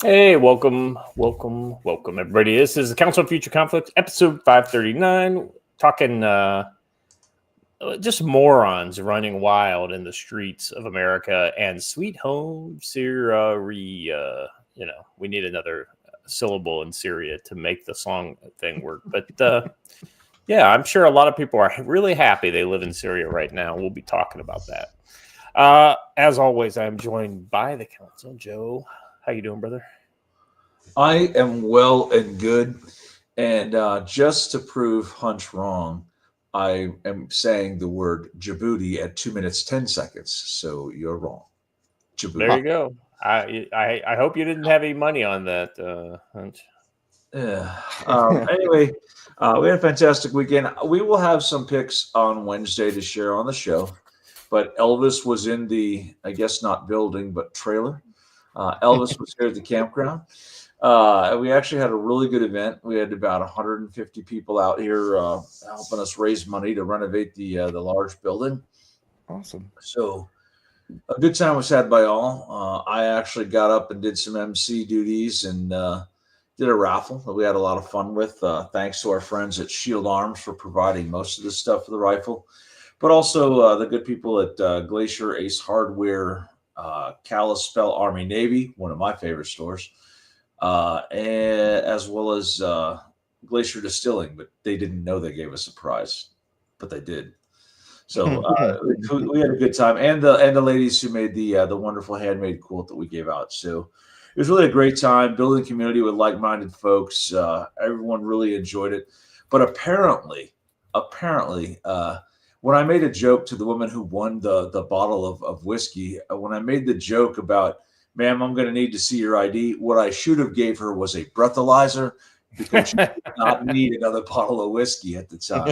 Hey, welcome, everybody. This is the Council of Future Conflicts, episode 539. Talking just morons running wild in the streets of America and sweet home Syria. We need another syllable in Syria to make the song thing work. But yeah, I'm sure a lot of people are really happy they live in Syria right now. We'll be talking about that. As always, I'm joined by the council. Joe, how you doing, brother? I am well and good. And just to prove Hunch wrong, I am saying the word Djibouti at 2 minutes, 10 seconds. So you're wrong. There Djibouti. you go. I hope you didn't have any money on that, Hunt. Yeah. Anyway, we had a fantastic weekend. We will have some picks on Wednesday to share on the show. But Elvis was in the, I guess not building, but trailer. Elvis was here at the campground. We actually had a really good event. We had about 150 people out here helping us raise money to renovate the large building. Awesome. So a good time was had by all. I actually got up and did some MC duties and did a raffle that we had a lot of fun with. Thanks to our friends at Shield Arms for providing most of the stuff for the rifle, but also the good people at Glacier Ace Hardware, Kalispell Army Navy, one of my favorite stores, and as well as Glacier Distilling, but they didn't know they gave us a prize, but they did. So we had a good time, and the ladies who made the wonderful handmade quilt that we gave out. So it was really a great time building community with like-minded folks. Everyone really enjoyed it, but apparently, when I made a joke to the woman who won the bottle of whiskey, when I made the joke about, "Ma'am, I'm going to need to see your ID," what I should have gave her was a breathalyzer because she did not need another bottle of whiskey at the time.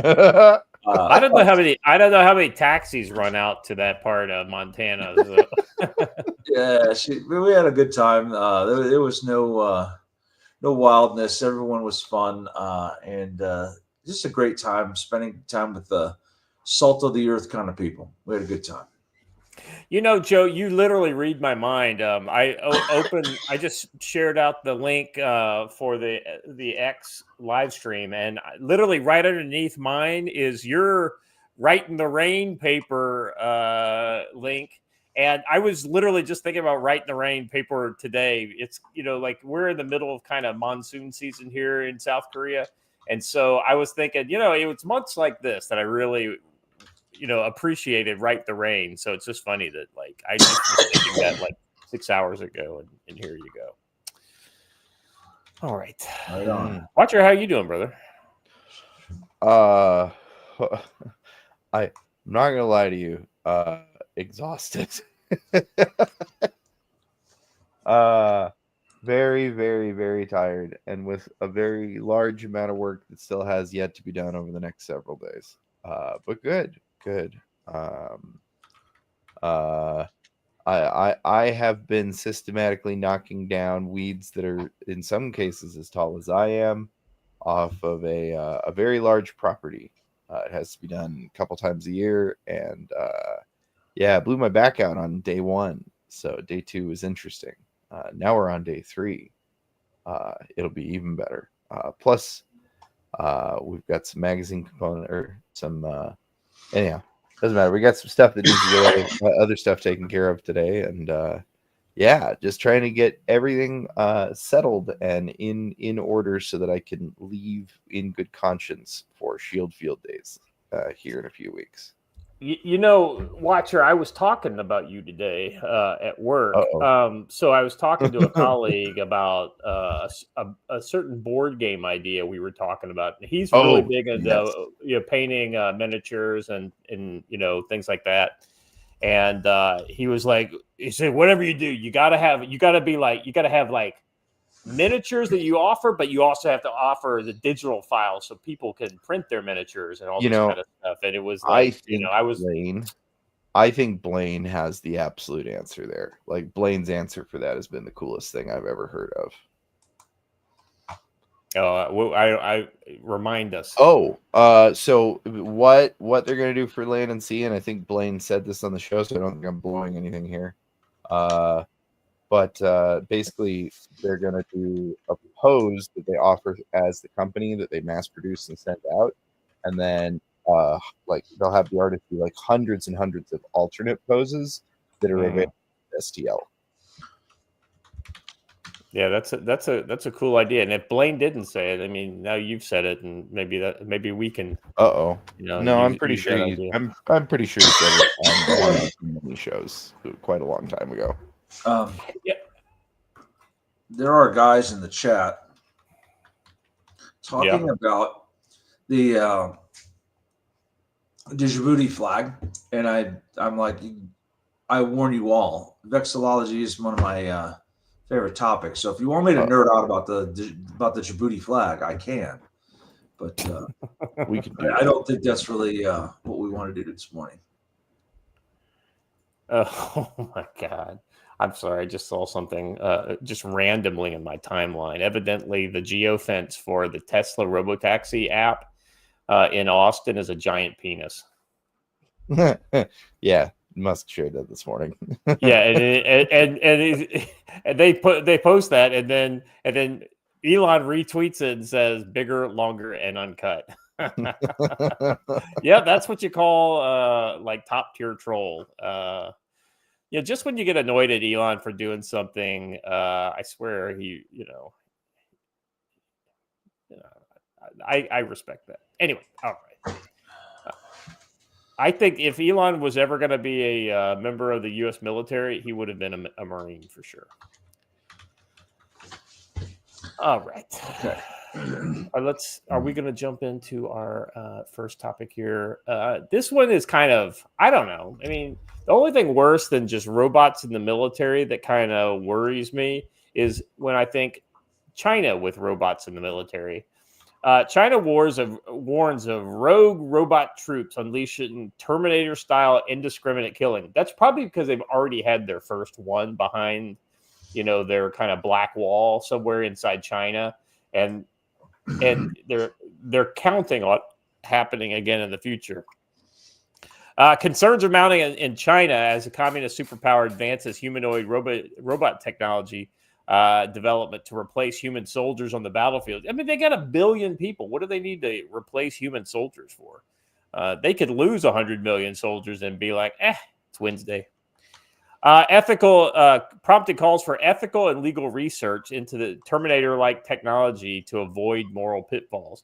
I don't know how many. I don't know how many taxis run out to that part of Montana. So. Yeah, we had a good time. There was no wildness. Everyone was fun, and just a great time spending time with the salt of the earth kind of people. We had a good time. Joe, you literally read my mind. I just shared out the link for the X live stream, and literally right underneath mine is your Write in the Rain paper link. And I was literally just thinking about Write in the Rain paper today. It's like we're in the middle of kind of monsoon season here in South Korea, and so I was thinking, it was months like this that I really appreciated Write the Rain. So it's just funny that like I just was thinking that like 6 hours ago, and here you go. All right. Right on. Watcher, how you doing, brother? I'm not gonna lie to you. Exhausted. Very, very, very tired, and with a very large amount of work that still has yet to be done over the next several days. But good. I have been systematically knocking down weeds that are in some cases as tall as I am off of a very large property. It has to be done a couple times a year, and yeah, I blew my back out on day one. So day two was interesting. Now we're on day three. It'll be even better. Plus, we've got some magazine component or some. Anyhow, doesn't matter. We got some stuff that needs to get other stuff taken care of today, and yeah, just trying to get everything settled and in order so that I can leave in good conscience for Shield Field Days here in a few weeks. Watcher, I was talking about you today at work. Uh-oh. So I was talking to a colleague about a certain board game idea we were talking about. He's really big into painting miniatures and things like that. And he said, whatever you do, you gotta have like miniatures that you offer, but you also have to offer the digital files so people can print their miniatures and all this kind of stuff. And it was like, I think Blaine has the absolute answer there. Like Blaine's answer for that has been the coolest thing I've ever heard of. I remind us. So what they're gonna do for Land and Sea, and I think Blaine said this on the show, so I don't think I'm blowing anything here. But but basically they're going to do a pose that they offer as the company that they mass produce and send out, and then like they'll have the artist do like hundreds and hundreds of alternate poses that are available on STL. Yeah, that's a cool idea. And if Blaine didn't say it, I mean, now you've said it, and maybe we can. No, I'm pretty use sure I'm pretty sure he said it on one of the mini shows quite a long time ago. Yeah. There are guys in the chat talking about the Djibouti flag, and I'm like, I warn you all, vexillology is one of my favorite topics. So if you want me to nerd out about the Djibouti flag, I can. But we can. I don't think that's really what we want to do this morning. Oh my God. I'm sorry. I just saw something just randomly in my timeline. Evidently, the geofence for the Tesla Robotaxi app in Austin is a giant penis. Yeah, Musk shared that this morning. Yeah, and they post that, and then Elon retweets it and says bigger, longer, and uncut. Yeah, that's what you call like top tier troll. Yeah, just when you get annoyed at Elon for doing something, I swear I respect that. Anyway, all right. I think if Elon was ever going to be a member of the U.S. military, he would have been a Marine for sure. All right. Okay. Are we going to jump into our first topic here? This one is kind of, I don't know. I mean, the only thing worse than just robots in the military that kind of worries me is when I think China with robots in the military. China warns of rogue robot troops unleashing Terminator-style indiscriminate killing. That's probably because they've already had their first one behind, their kind of black wall somewhere inside China, and they're counting on happening again in the future. Concerns are mounting in China as the communist superpower advances humanoid robot technology development to replace human soldiers on the battlefield. I mean, they got 1 billion people. What do they need to replace human soldiers for? They could lose 100 million soldiers and be like, it's Wednesday. Prompted calls for ethical and legal research into the Terminator-like technology to avoid moral pitfalls.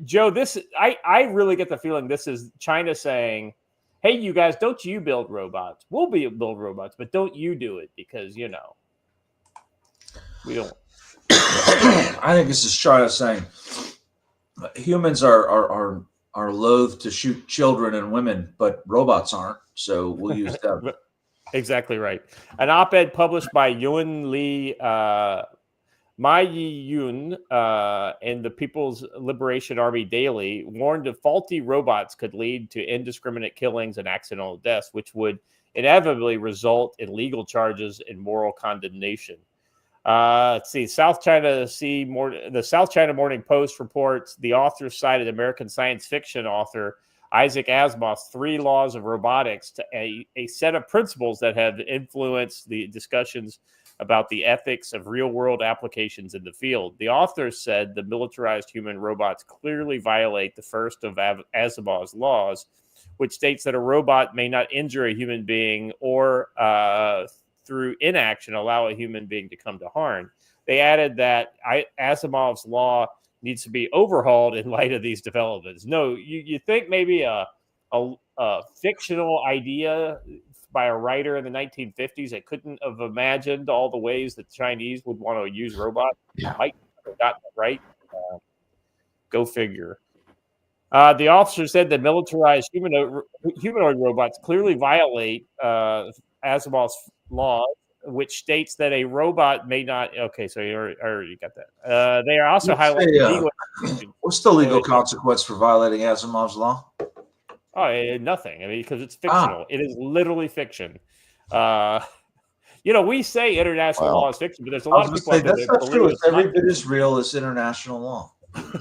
Joe, I really get the feeling this is China saying, hey, you guys, don't you build robots. We'll build robots, but don't you do it because, we don't. I think this is China saying humans are loath to shoot children and women, but robots aren't. So we'll use them. Exactly right. An op-ed published by Yun Li, Mai Yun, and the People's Liberation Army Daily warned that faulty robots could lead to indiscriminate killings and accidental deaths, which would inevitably result in legal charges and moral condemnation. Let's see. The South China Morning Post reports the author cited American science fiction author Isaac Asimov's 3 Laws of Robotics, to a set of principles that have influenced the discussions about the ethics of real-world applications in the field. The author said the militarized human robots clearly violate the first of Asimov's laws, which states that a robot may not injure a human being or through inaction allow a human being to come to harm. They added that Asimov's law needs to be overhauled in light of these developments. No, you think maybe a fictional idea by a writer in the 1950s that couldn't have imagined all the ways that the Chinese would want to use robots might have gotten it right. Go figure. The officer said that militarized humanoid robots clearly violate Asimov's law, which states that a robot may not. Okay, so you already got that. They are also highlighting legal. What's the legal consequence for violating Asimov's law? Oh, nothing. I mean, because it's fictional. It is literally fiction. We say international law is fiction, but there's a lot of people out there that's not true. It's every bit as real as international law.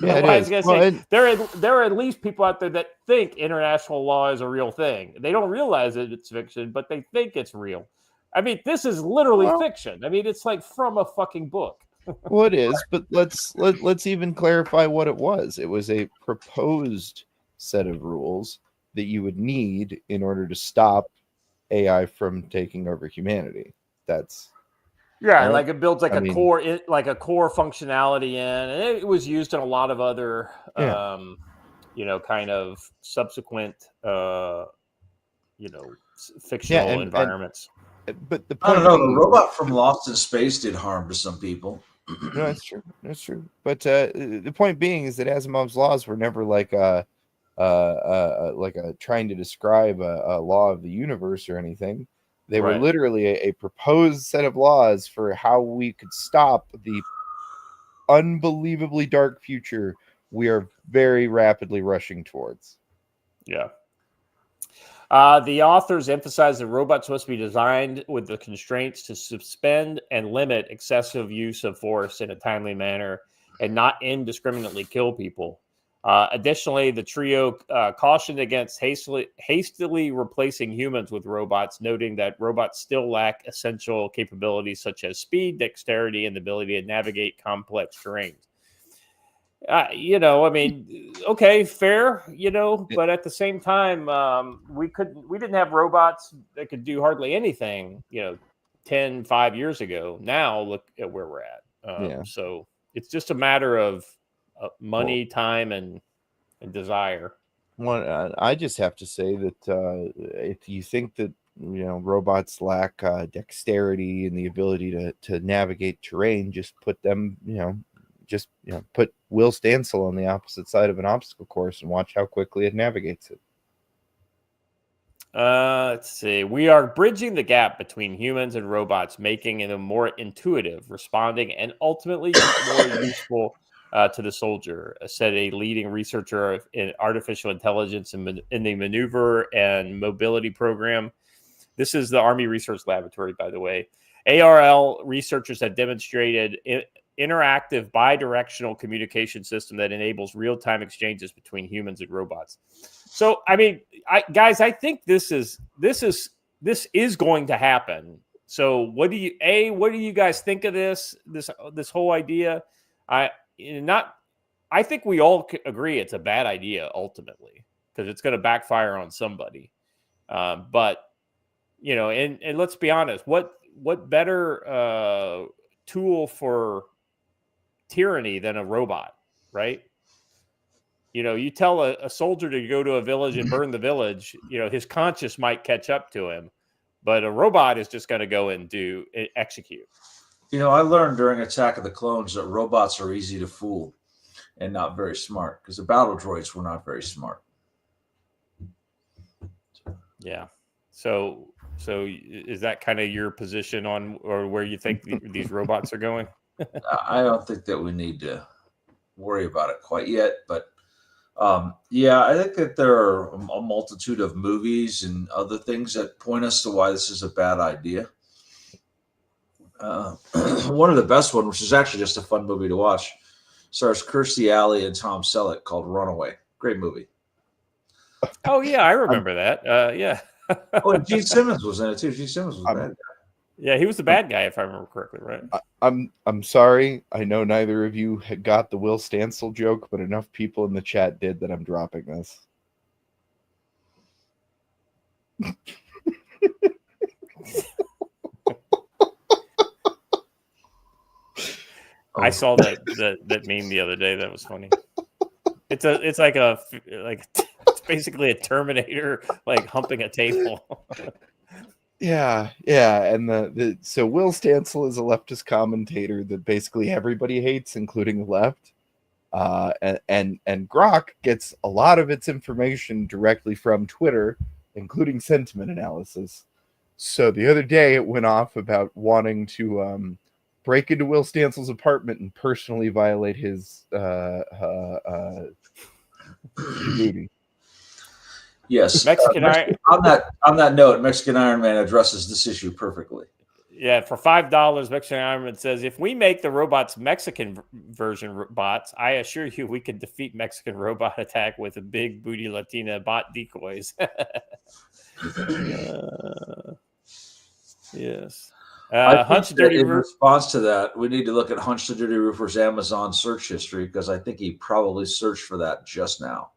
Yeah, I was going to say, there are at least people out there that think international law is a real thing. They don't realize that it's fiction, but they think it's real. I mean, this is literally Well- fiction. I mean, it's like from a fucking book. Well, it is, but let's even clarify what it was. It was a proposed set of rules that you would need in order to stop AI from taking over humanity. That's Yeah, Right. like it builds like I a mean- core, like a core functionality in, and it was used in a lot of other, Yeah. kind of subsequent, fictional and environments. but the I point don't know. The being, robot from Lost in Space did harm to some people. no, that's true. That's true. But the point being is that Asimov's laws were never like a trying to describe a law of the universe or anything. They were Right. literally a proposed set of laws for how we could stop the unbelievably dark future we are very rapidly rushing towards. Yeah. The authors emphasize that robots must be designed with the constraints to suspend and limit excessive use of force in a timely manner and not indiscriminately kill people. Additionally, the trio cautioned against hastily replacing humans with robots, noting that robots still lack essential capabilities such as speed, dexterity, and the ability to navigate complex terrains. I mean, okay, fair, but at the same time, we didn't have robots that could do hardly anything, 5 years ago. Now look at where we're at. Yeah. So it's just a matter of money, time, and desire. Well, I just have to say that if you think that robots lack dexterity and the ability to navigate terrain, just put them, put Will Stancil on the opposite side of an obstacle course and watch how quickly it navigates it. Let's see. We are bridging the gap between humans and robots, making it a more intuitive, responding, and ultimately more useful to the soldier, said a leading researcher in artificial intelligence in the Maneuver and Mobility Program. This is the Army Research Laboratory, by the way. ARL researchers have demonstrated interactive bidirectional communication system that enables real-time exchanges between humans and robots. So, I mean, I think this is going to happen. So, what do you guys think of this whole idea? I think we all agree it's a bad idea ultimately because it's going to backfire on somebody. But and let's be honest, what better tool for tyranny than a robot, right? You tell a soldier to go to a village and burn the village, his conscience might catch up to him, but a robot is just going to go and execute. I learned during Attack of the Clones that robots are easy to fool and not very smart because the battle droids were not very smart. Yeah. So is that kind of your position on or where you think these robots are going? I don't think that we need to worry about it quite yet, but I think that there are a multitude of movies and other things that point us to why this is a bad idea. One of the best ones, which is actually just a fun movie to watch, stars Kirstie Alley and Tom Selleck, called Runaway. Great movie. Oh yeah, I remember that. Yeah. Oh, and Gene Simmons was in it too. Gene Simmons was bad. Yeah, he was the bad guy if I remember correctly, right? I'm sorry. I know neither of you had got the Will Stancil joke, but enough people in the chat did that I'm dropping this. I saw that meme the other day. That was funny. It's basically a Terminator like humping a table. Yeah, and so Will Stancil is a leftist commentator that basically everybody hates, including the left. And Grok gets a lot of its information directly from Twitter, including sentiment analysis. So the other day it went off about wanting to break into Will Stancil's apartment and personally violate his duty. Yes. Mexican on that note, Mexican Iron Man addresses this issue perfectly. Yeah, for $5, Mexican Iron Man says, if we make the robots Mexican version bots, I assure you we can defeat Mexican robot attack with a big booty Latina bot decoys. Yes. I think Hunch that Dirty in Roof. response to that, we need to look at Hunch the Dirty Roofer's Amazon search history because I think he probably searched for that just now.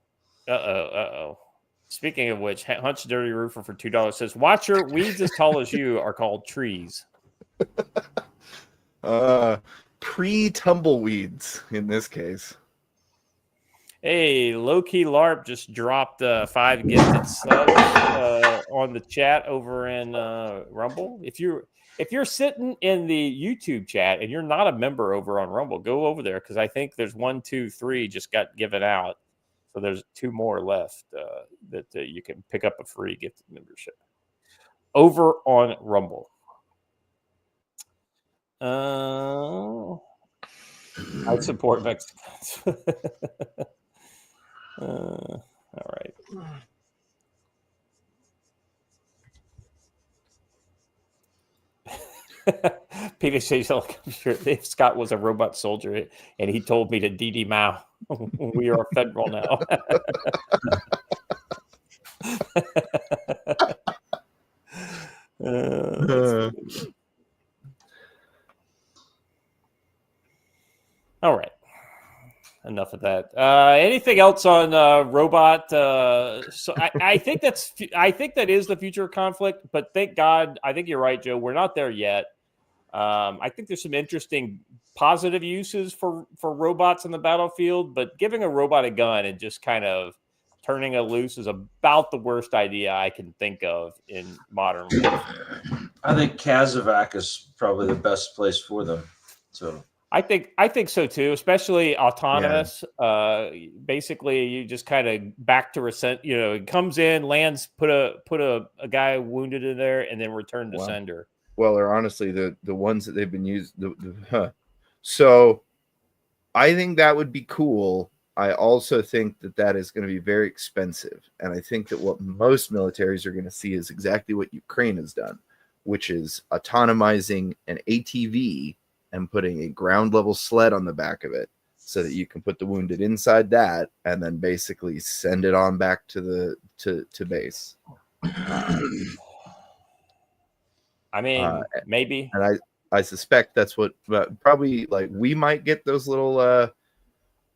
Uh-oh. Speaking of which, Hunch the Dirty Roofer for $2 says, "Watcher, weeds as tall as you are called trees." Pre-tumbleweeds in this case. Hey, low-key LARP just dropped 5 gifted subs on the chat over in Rumble. If you're sitting in the YouTube chat and you're not a member over on Rumble, go over there because I think there's 1, 2, 3 just got given out. So there's 2 more left that you can pick up a free gifted membership over on Rumble. I support Mexicans. All right. Peter says, I'm sure if Scott was a robot soldier and he told me to DD Mao, we are federal now. All right. Enough of that. Anything else on robot? So I think that is the future of conflict. But thank God, I think you're right, Joe. We're not there yet. I think there's some interesting positive uses for robots in the battlefield. But giving a robot a gun and just kind of turning it loose is about the worst idea I can think of in modern warfare. I think Kazovac is probably the best place for them. So. I think so too, especially autonomous. Yeah. Basically, you just kind of back to it comes in, lands, put a guy wounded in there, and then return to sender. Well, or honestly, the ones that they've been used. So, I think that would be cool. I also think that is going to be very expensive, and I think that what most militaries are going to see is exactly what Ukraine has done, which is autonomizing an ATV and putting a ground level sled on the back of it so that you can put the wounded inside that and then basically send it on back to base. I mean, maybe. And I suspect that's what probably like we might get those little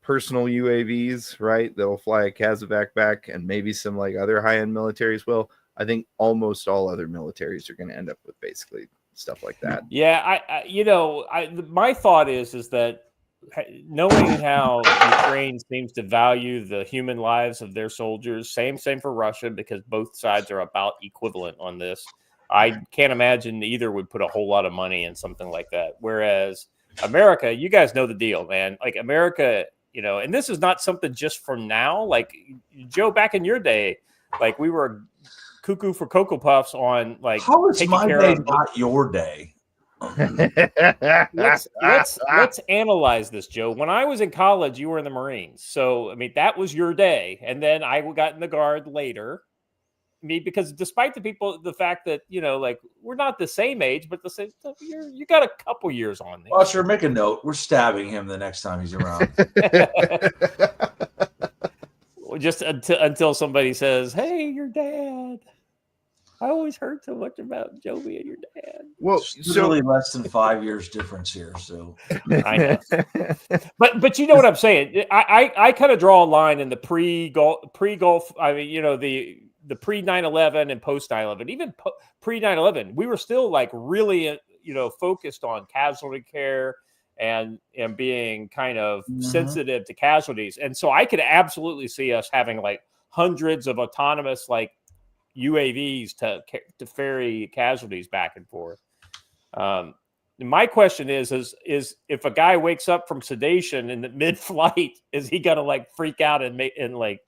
personal UAVs, right? That'll fly a Kazovac back and maybe some like other high-end militaries will. I think almost all other militaries are going to end up with basically stuff like that. Yeah, my thought is that knowing how Ukraine seems to value the human lives of their soldiers, same for Russia, because both sides are about equivalent on this. I can't imagine either would put a whole lot of money in something like that. Whereas America, you guys know the deal, man. Like America, and this is not something just from now. Like Joe, back in your day, like we were cuckoo for Cocoa Puffs on like how is my day not your day? let's analyze this, Joe. When I was in college, you were in the Marines, so I mean that was your day, and then I got in the Guard later. I mean, because despite the fact that like we're not the same age, but the same stuff, you got a couple years on there. Well, sure, make a note. We're stabbing him the next time he's around. Just until somebody says, "Hey, your dad." I always heard so much about Joby and your dad. Well, it's really less than 5 years difference here, so I know. But you know what I'm saying? I kind of draw a line in the pre-Gulf. I mean, the pre 9/11 and post 9/11. Even pre 9/11, we were still like really focused on casualty care and being kind of sensitive to casualties. And so I could absolutely see us having like hundreds of autonomous like UAVs to ferry casualties back and forth. My question is if a guy wakes up from sedation in the mid-flight, is he gonna like freak out and unright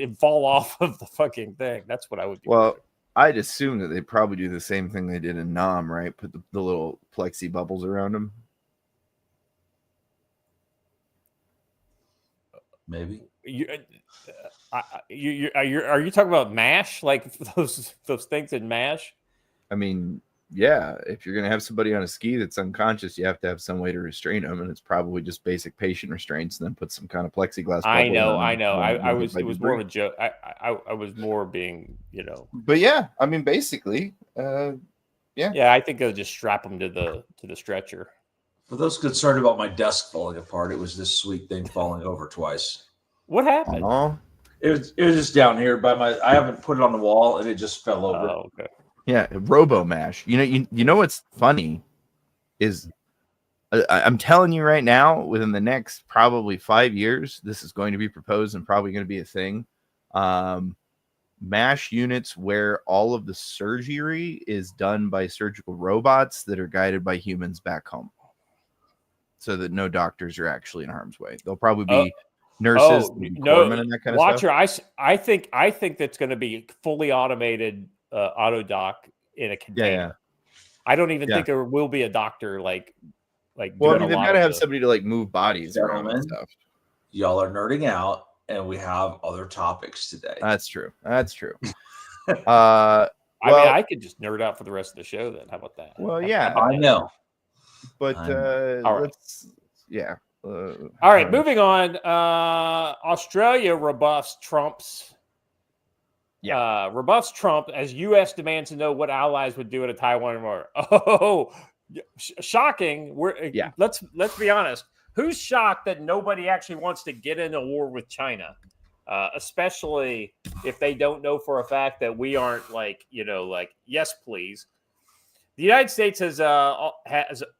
and fall off of the fucking thing? That's what I would do. Well, I'd assume that they probably do the same thing they did in Nam, right? Put the little plexi bubbles around them. Maybe. Are you talking about MASH? Like those things in MASH? I mean, yeah. If you're gonna have somebody on a ski that's unconscious, you have to have some way to restrain them, and it's probably just basic patient restraints, and then put some kind of plexiglass. I know. It was more of a joke. I was more being, But yeah, I mean, basically, Yeah, I think they'll just strap them to the stretcher. For those concerned about my desk falling apart, it was this sweet thing falling over twice. What happened? Oh, It was just down here by my. I haven't put it on the wall, and it just fell over. Oh, okay. yeah, Robo Mash. You know what's funny is I'm telling you right now, within the next probably 5 years, this is going to be proposed and probably going to be a thing. MASH units where all of the surgery is done by surgical robots that are guided by humans back home, so that no doctors are actually in harm's way. They'll probably be nurses, corpsmen, and that kind of stuff. I think that's going to be fully automated auto doc in a container. Yeah. I don't even think there will be a doctor like. Well, I mean, they've got to have somebody to like move bodies around and stuff. Y'all are nerding out, and we have other topics today. That's true. I mean, I could just nerd out for the rest of the show then. How about that? Well, yeah, I know. But all right. All right, moving on. Australia rebuffs Trump's. Rebuffs Trump as U.S. demands to know what allies would do at a Taiwan war. Oh, shocking! Let's be honest. Who's shocked that nobody actually wants to get in a war with China, especially if they don't know for a fact that we aren't yes, please. The United States has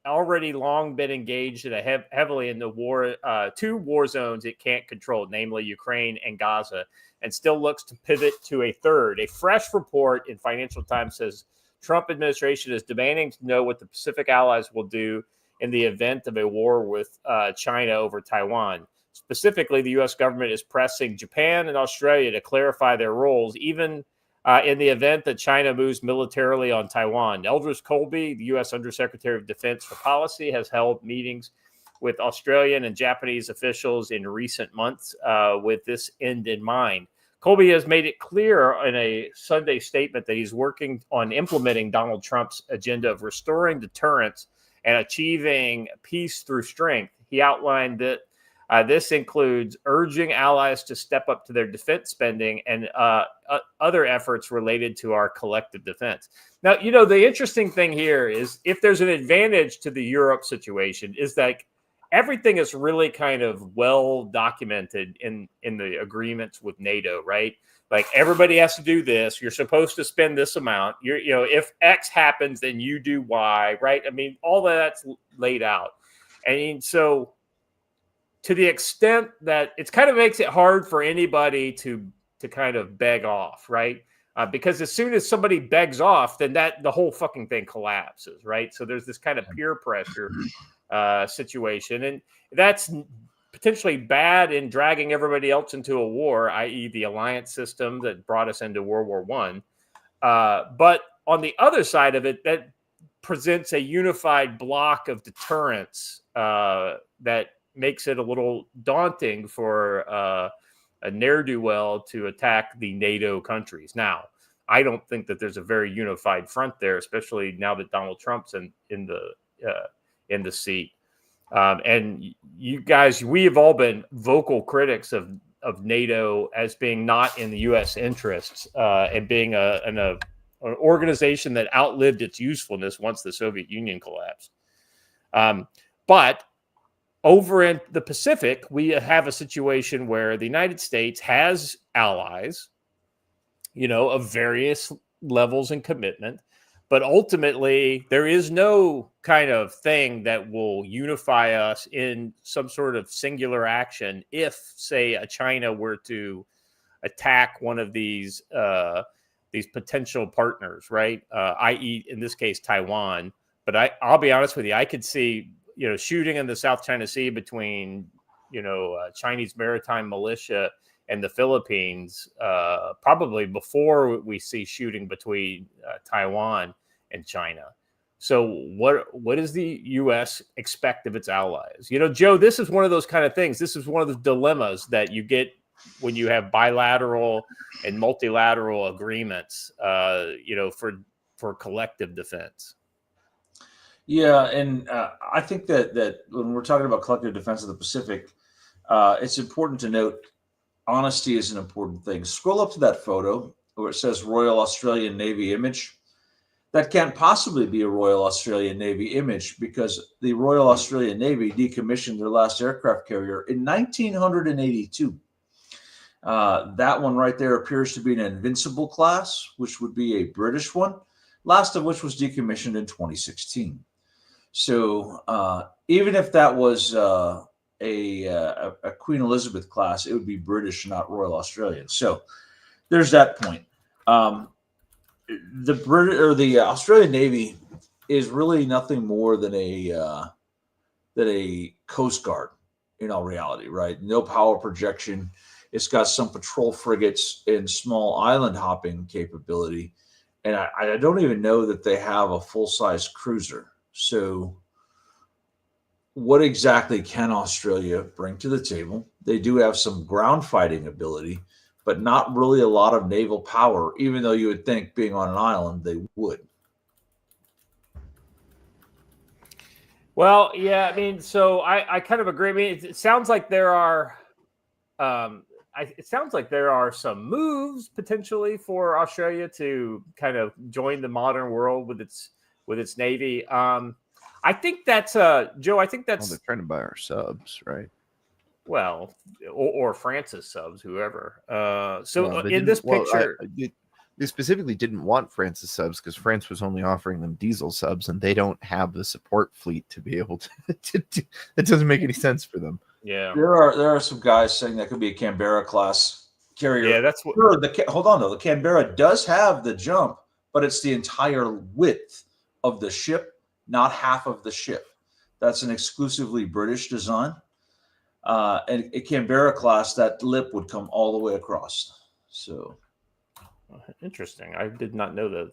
already long been engaged in heavily in the war, 2 war zones it can't control, namely Ukraine and Gaza, and still looks to pivot to a third. A fresh report in Financial Times says Trump administration is demanding to know what the Pacific allies will do in the event of a war with China over Taiwan. Specifically, the U.S. government is pressing Japan and Australia to clarify their roles, even in the event that China moves militarily on Taiwan. Eldridge Colby, the U.S. Undersecretary of Defense for Policy, has held meetings with Australian and Japanese officials in recent months with this end in mind. Colby has made it clear in a Sunday statement that he's working on implementing Donald Trump's agenda of restoring deterrence and achieving peace through strength. He outlined that this includes urging allies to step up to their defense spending and other efforts related to our collective defense. Now, the interesting thing here is if there's an advantage to the Europe situation is that everything is really kind of well documented in the agreements with NATO, right? Like everybody has to do this. You're supposed to spend this amount. If X happens, then you do Y, right? I mean, all that's laid out. And so to the extent that it kind of makes it hard for anybody to kind of beg off, right? Because as soon as somebody begs off, then the whole fucking thing collapses, right? So there's this kind of peer pressure situation, and that's potentially bad in dragging everybody else into a war, i.e. the alliance system that brought us into World War I. But on the other side of it, that presents a unified block of deterrence that makes it a little daunting for a ne'er-do-well to attack the NATO countries. Now, I don't think that there's a very unified front there, especially now that Donald Trump's in the seat. And you guys, we have all been vocal critics of NATO as being not in the U.S. interests and being an organization that outlived its usefulness once the Soviet Union collapsed. But over in the Pacific, we have a situation where the United States has allies, of various levels and commitment. But ultimately, there is no kind of thing that will unify us in some sort of singular action if, say, a China were to attack one of these potential partners, right? I.e., in this case, Taiwan. But I'll be honest with you, I could see, shooting in the South China Sea between, Chinese maritime militia and the Philippines, probably before we see shooting between Taiwan and China. So what does the U.S. expect of its allies? Joe, this is one of those kind of things. This is one of the dilemmas that you get when you have bilateral and multilateral agreements, for collective defense. Yeah, and I think that when we're talking about collective defense of the Pacific, it's important to note honesty is an important thing. Scroll up to that photo where it says Royal Australian Navy image. that can't possibly be a Royal Australian Navy image because the Royal Australian Navy decommissioned their last aircraft carrier in 1982. That one right there appears to be an Invincible class, which would be a British one, last of which was decommissioned in 2016. So even if that was a Queen Elizabeth class, it would be British, not Royal Australian. So there's that point. The Australian Navy is really nothing more than a Coast Guard in all reality, right? No power projection. It's got some patrol frigates and small island hopping capability, and I don't even know that they have a full-size cruiser. So what exactly can Australia bring to the table? They do have some ground fighting ability, but not really a lot of naval power, even though you would think being on an island, they would. Well, yeah, I mean, so I kind of agree. I mean, it sounds like there are, it sounds like there are some moves potentially for Australia to kind of join the modern world with its navy. I think that's Joe. I think that's they're trying to buy our subs, right? Well, or France's subs, whoever. In this picture, they specifically didn't want France's subs because France was only offering them diesel subs, and they don't have the support fleet to be able to it doesn't make any sense for them. Yeah, there are some guys saying that could be a Canberra class carrier. Yeah, that's what. Sure, hold on though. The Canberra does have the jump, but it's the entire width of the ship, not half of the ship. That's an exclusively British design. And a Canberra class, that lip would come all the way across. So Interesting. I did not know that.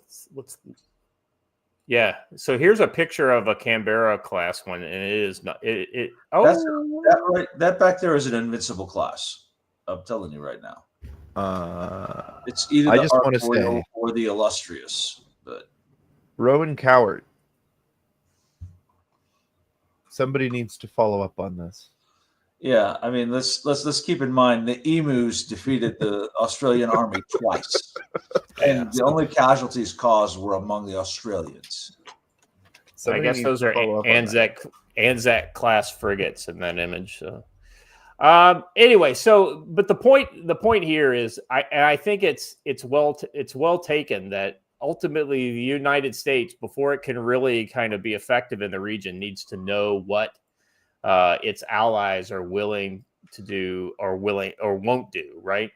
Yeah. So here's a picture of a Canberra class one, and it is not. That back there is an Invincible class. I'm telling you right now. It's either the Arboreal or the Illustrious. But Rowan Coward. Somebody needs to follow up on this. Yeah, I mean, let's keep in mind the emus defeated the Australian army twice, and the only casualties caused were among the Australians. I guess those are Anzac class frigates in that image. So, anyway, but the point here is, I think it's well taken that ultimately the United States, before it can really kind of be effective in the region, needs to know what its allies are willing to do or won't do, right?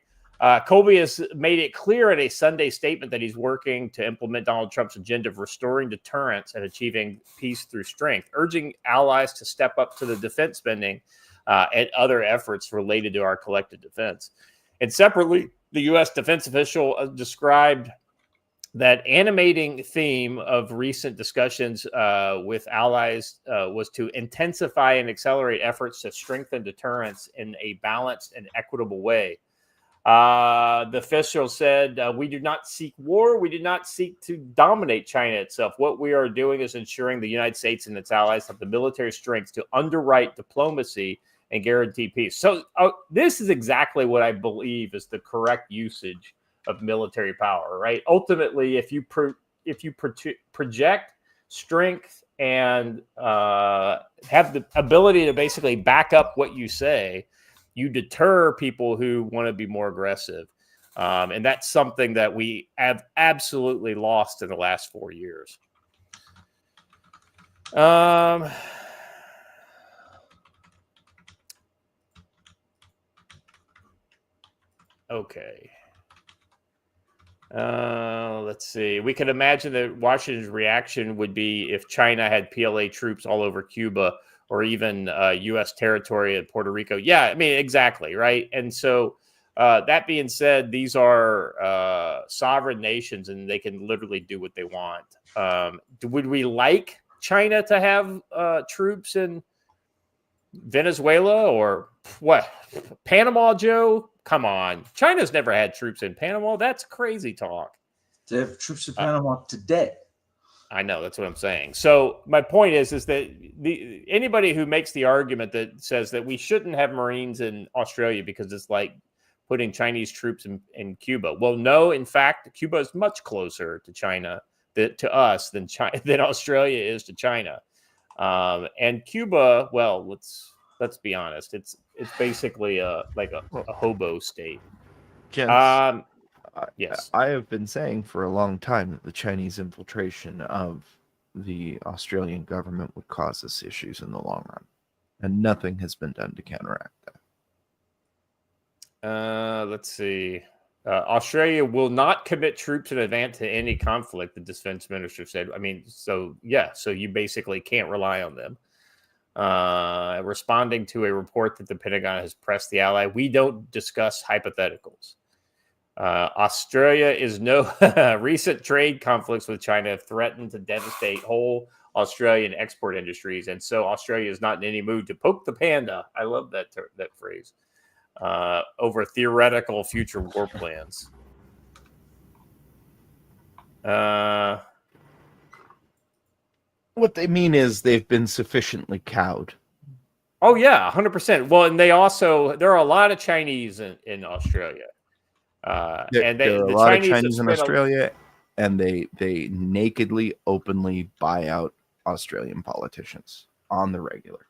Colby has made it clear in a Sunday statement that he's working to implement Donald Trump's agenda of restoring deterrence and achieving peace through strength, urging allies to step up to the defense spending and other efforts related to our collective defense. And separately, the U.S. defense official described that animating theme of recent discussions with allies was to intensify and accelerate efforts to strengthen deterrence in a balanced and equitable way. The official said, we do not seek war. We do not seek to dominate China itself. What we are doing is ensuring the United States and its allies have the military strength to underwrite diplomacy and guarantee peace. So this is exactly what I believe is the correct usage of military power, right? Ultimately, if you project strength and have the ability to basically back up what you say, you deter people who want to be more aggressive. And that's something that we have absolutely lost in the last 4 years. Okay. Let's see. We can imagine that Washington's reaction would be if China had PLA troops all over Cuba or even U.S. territory in Puerto Rico. Yeah, I mean, exactly, right? And so that being said, these are sovereign nations, and they can literally do what they want. Would we like China to have troops in Venezuela or what? Panama, Joe? Come on. China's never had troops in Panama. That's crazy talk. They have troops in Panama today. I know. That's what I'm saying. So my point is that anybody who makes the argument that says that we shouldn't have Marines in Australia because it's like putting Chinese troops in Cuba. Well, no, in fact, Cuba is much closer to China to us than China, than Australia is to China. And Cuba, well, let's be honest, it's basically like a hobo state. Gents, Yes, I have been saying for a long time that the Chinese infiltration of the Australian government would cause us issues in the long run, and nothing has been done to counteract that. Let's see. Australia will not commit troops in advance to any conflict, the defense minister said. I mean, so you basically can't rely on them. Responding to a report that the Pentagon has pressed the ally, we don't discuss hypotheticals. Australia is no recent trade conflicts with China have threatened to devastate whole Australian export industries, and so Australia is not in any mood to poke the panda. I love that phrase. Over theoretical future war plans. What they mean is they've been sufficiently cowed. Oh yeah, 100%. Well, and there are a lot of Chinese in Australia. There are a lot of Chinese in Australia, and they nakedly, openly buy out Australian politicians on the regular.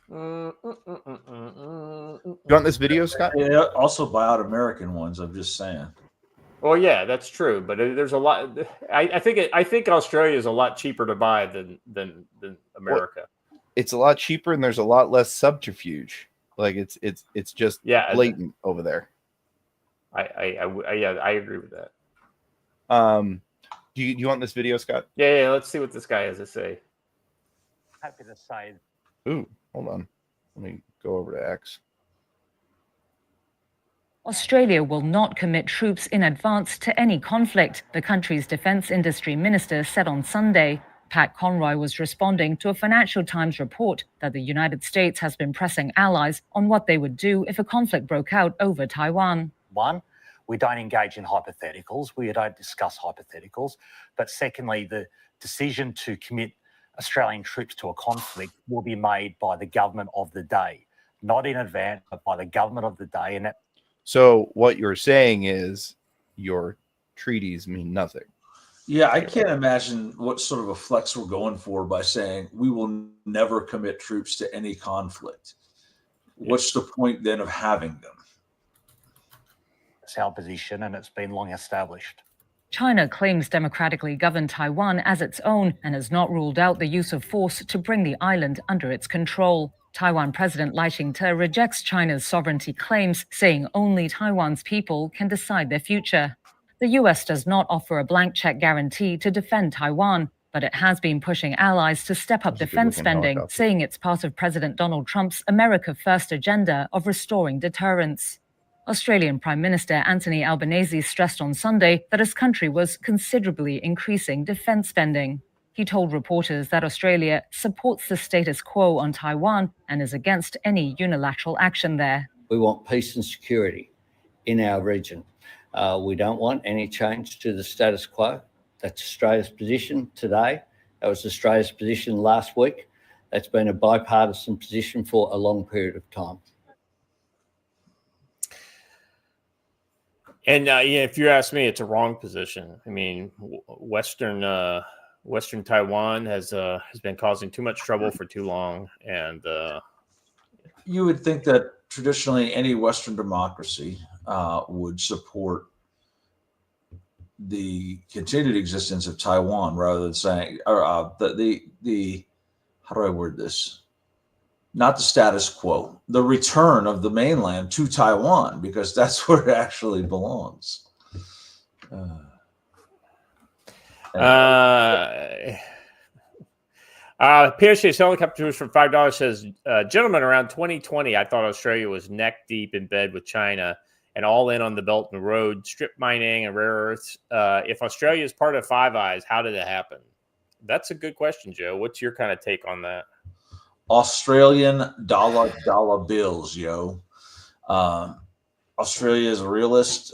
You want this video, Scott? Yeah, also buy out American ones. I'm just saying. Well, yeah, that's true, but there's a lot. I think Australia is a lot cheaper to buy than America. Well, it's a lot cheaper, and there's a lot less subterfuge. Like it's just blatant over there. I agree with that. Do you want this video, Scott? Yeah. Let's see what this guy has to say. Happy to say. Ooh, hold on. Let me go over to X. Australia will not commit troops in advance to any conflict, the country's defence industry minister said on Sunday. Pat Conroy was responding to a Financial Times report that the United States has been pressing allies on what they would do if a conflict broke out over Taiwan. One, we don't engage in hypotheticals. We don't discuss hypotheticals. But secondly, the decision to commit Australian troops to a conflict will be made by the government of the day, not in advance, but by the government of the day. And so what you're saying is your treaties mean nothing. Yeah, I can't imagine what sort of a flex we're going for by saying we will never commit troops to any conflict. What's the point then of having them? It's our position, and it's been long established. China claims democratically governed Taiwan as its own and has not ruled out the use of force to bring the island under its control. Taiwan President Lai Ching-te rejects China's sovereignty claims, saying only Taiwan's people can decide their future. The US does not offer a blank check guarantee to defend Taiwan, but it has been pushing allies to step up defense spending, saying it's part of President Donald Trump's America First agenda of restoring deterrence. Australian Prime Minister Anthony Albanese stressed on Sunday that his country was considerably increasing defense spending. He told reporters that Australia supports the status quo on Taiwan and is against any unilateral action there. We want peace and security in our region. We don't want any change to the status quo. That's Australia's position today. That was Australia's position last week. That's been a bipartisan position for a long period of time. And if you ask me, it's a wrong position. I mean, Western Taiwan has been causing too much trouble for too long, and you would think that traditionally any Western democracy would support the continued existence of Taiwan rather than saying, the how do I word this? Not the status quo, the return of the mainland to Taiwan, because that's where it actually belongs. PSA's helicopter tours for $5 says, gentlemen, around 2020, I thought Australia was neck deep in bed with China and all in on the Belt and Road, strip mining and rare earths. If Australia is part of Five Eyes, how did it happen? That's a good question, Joe. What's your kind of take on that? Australian dollar bills, yo. Australia is a realist.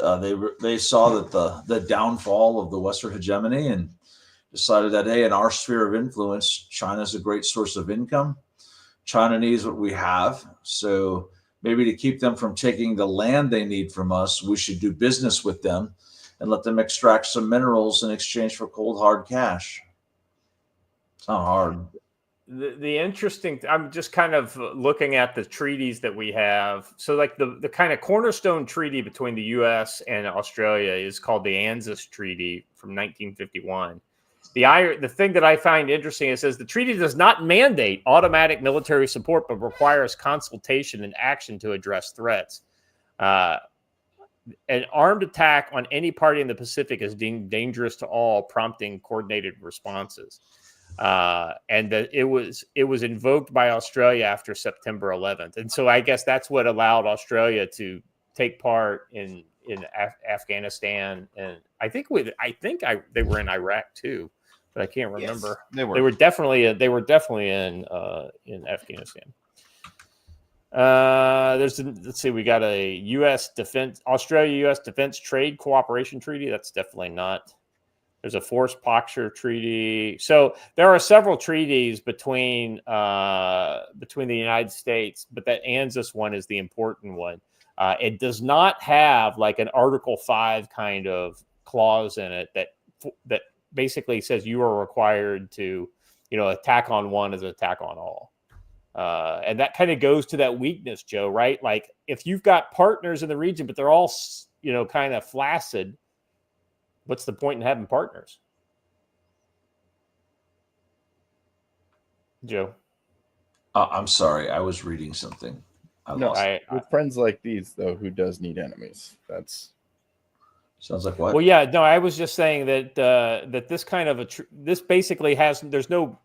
They saw that the downfall of the Western hegemony and decided that, hey, in our sphere of influence, China's a great source of income. China needs what we have. So maybe to keep them from taking the land they need from us, we should do business with them and let them extract some minerals in exchange for cold, hard cash. It's not hard. The interesting, I'm just kind of looking at the treaties that we have. So like the kind of cornerstone treaty between the US and Australia is called the ANZUS Treaty from 1951. The thing that I find interesting, it says the treaty does not mandate automatic military support, but requires consultation and action to address threats. An armed attack on any party in the Pacific is deemed dangerous to all, prompting coordinated responses. And that it was invoked by Australia after September 11th, and so I guess that's what allowed Australia to take part in Afghanistan, and I think they were in Iraq too, but I can't remember. Yes, they were definitely in Afghanistan. Let's see, we got a Australia-U.S. Defense Trade Cooperation Treaty. That's definitely not. There's a forced posture treaty. So there are several treaties between the United States, but that ANZUS one is the important one. It does not have like an Article 5 kind of clause in it that basically says you are required to, attack on one is an attack on all. And that kind of goes to that weakness, Joe, right? Like if you've got partners in the region, but they're all, kind of flaccid, what's the point in having partners? Joe? I'm sorry. I was reading something. With friends like these, though, who does need enemies? That's sounds like what? Well, yeah, no, I was just saying that that this kind of this basically there's no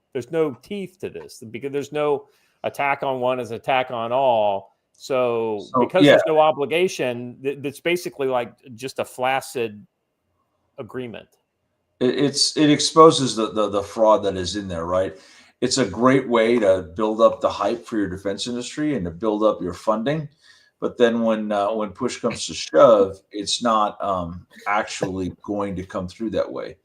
teeth to this, because there's no attack on one is attack on all. So because there's no obligation, it's basically like just a flaccid agreement. It exposes the fraud that is in there, right? It's a great way to build up the hype for your defense industry and to build up your funding, but then when push comes to shove, it's not actually going to come through that way.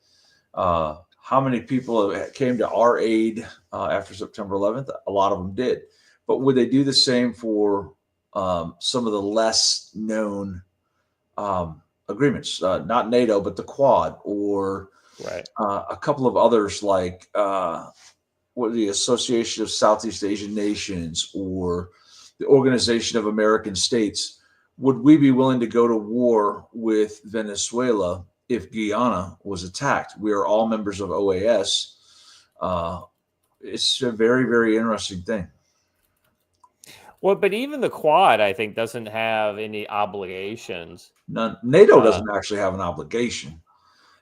How many people came to our aid after September 11th? A lot of them did, but would they do the same for some of the less known agreements, not NATO, but the Quad, or a couple of others like the Association of Southeast Asian Nations or the Organization of American States? Would we be willing to go to war with Venezuela if Guyana was attacked? We are all members of OAS. It's a very, very interesting thing. Well, but even the Quad, I think, doesn't have any obligations. None. NATO doesn't actually have an obligation.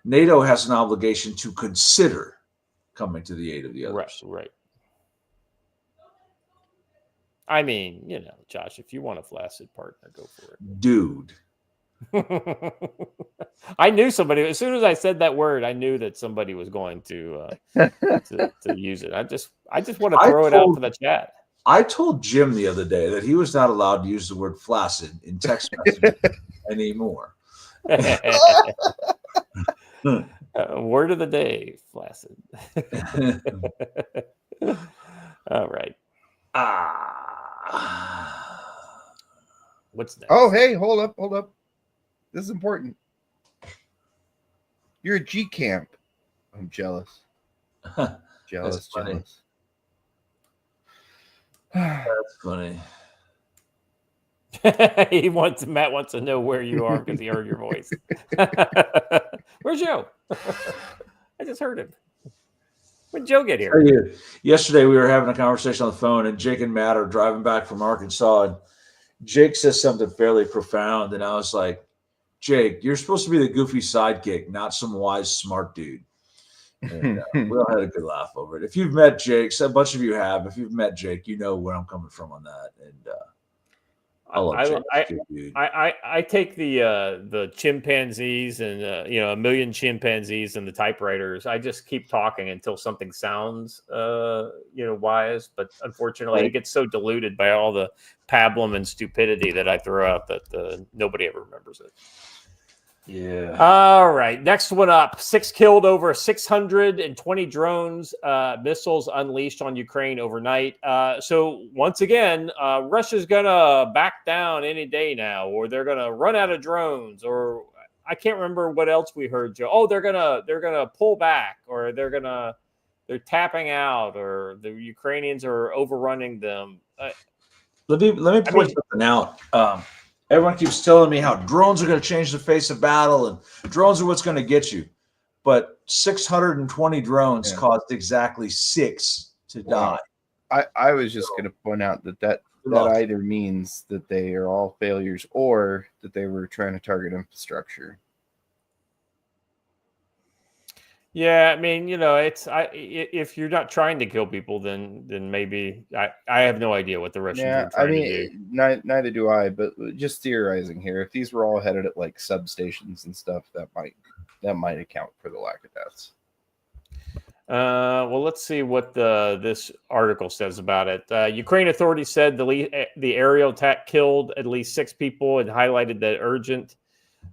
NATO has an obligation to consider coming to the aid of the others. Right. I mean, Josh, if you want a flaccid partner, go for it. Dude. I knew somebody, as soon as I said that word, I knew that somebody was going to use it. I just want to throw it out to the chat. I told Jim the other day that he was not allowed to use the word flaccid in text messaging anymore. Word of the day, flaccid. All right. What's next? Oh, hey, hold up. This is important. You're a G camp. I'm jealous. Jealous. That's funny. Matt wants to know where you are because he heard your voice. Where's Joe? I just heard him. When Joe get here? Yesterday we were having a conversation on the phone, and Jake and Matt are driving back from Arkansas, and Jake says something fairly profound, and I was like, Jake, you're supposed to be the goofy sidekick, not some wise, smart dude. And we all had a good laugh over it. If you've met Jake, so a bunch of you have. If you've met Jake, you know where I'm coming from on that. And I love Jake. I take the chimpanzees and a million chimpanzees and the typewriters. I just keep talking until something sounds wise, but unfortunately it gets so diluted by all the pablum and stupidity that I throw out that nobody ever remembers it. Yeah. All right. Next one up. 6 killed, over 620 drones, missiles unleashed on Ukraine overnight. So once again, Russia's gonna back down any day now, or they're gonna run out of drones, or I can't remember what else we heard, Joe. Oh, they're gonna pull back, or they're tapping out, or the Ukrainians are overrunning them. Let me point something out. Everyone keeps telling me how drones are going to change the face of battle and drones are what's going to get you. But 620 drones caused exactly 6 to die. I was just going to point out that either means that they are all failures or that they were trying to target infrastructure. Yeah, I mean, if you're not trying to kill people, then maybe I have no idea what the Russians are trying to do. Neither do I, but just theorizing here. If these were all headed at like substations and stuff, that might account for the lack of deaths. Well, let's see what this article says about it. Ukraine authorities said the aerial attack killed at least 6 people and highlighted the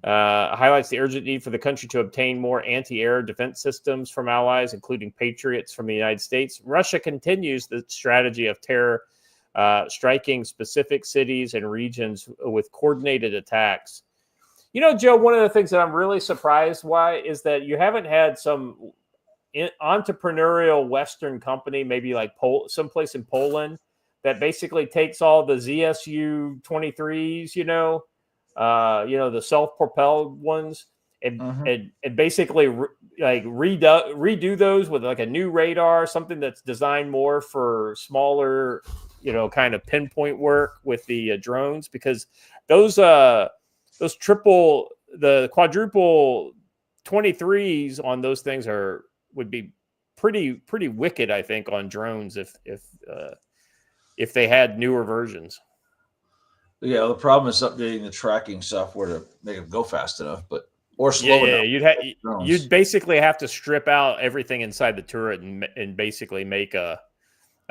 highlights the urgent need for the country to obtain more anti-air defense systems from allies, including Patriots from the United States. Russia continues the strategy of terror, striking specific cities and regions with coordinated attacks. Joe, one of the things that I'm really surprised by is that you haven't had some entrepreneurial Western company, maybe like someplace in Poland, that basically takes all the ZSU 23s, the self-propelled ones, and basically redo those with like a new radar, something that's designed more for smaller, kind of pinpoint work with the drones, because the quadruple 23s on those things would be pretty wicked, I think, on drones if they had newer versions. Yeah, the problem is updating the tracking software to make them go fast enough, or slow enough. You'd basically have to strip out everything inside the turret and basically make a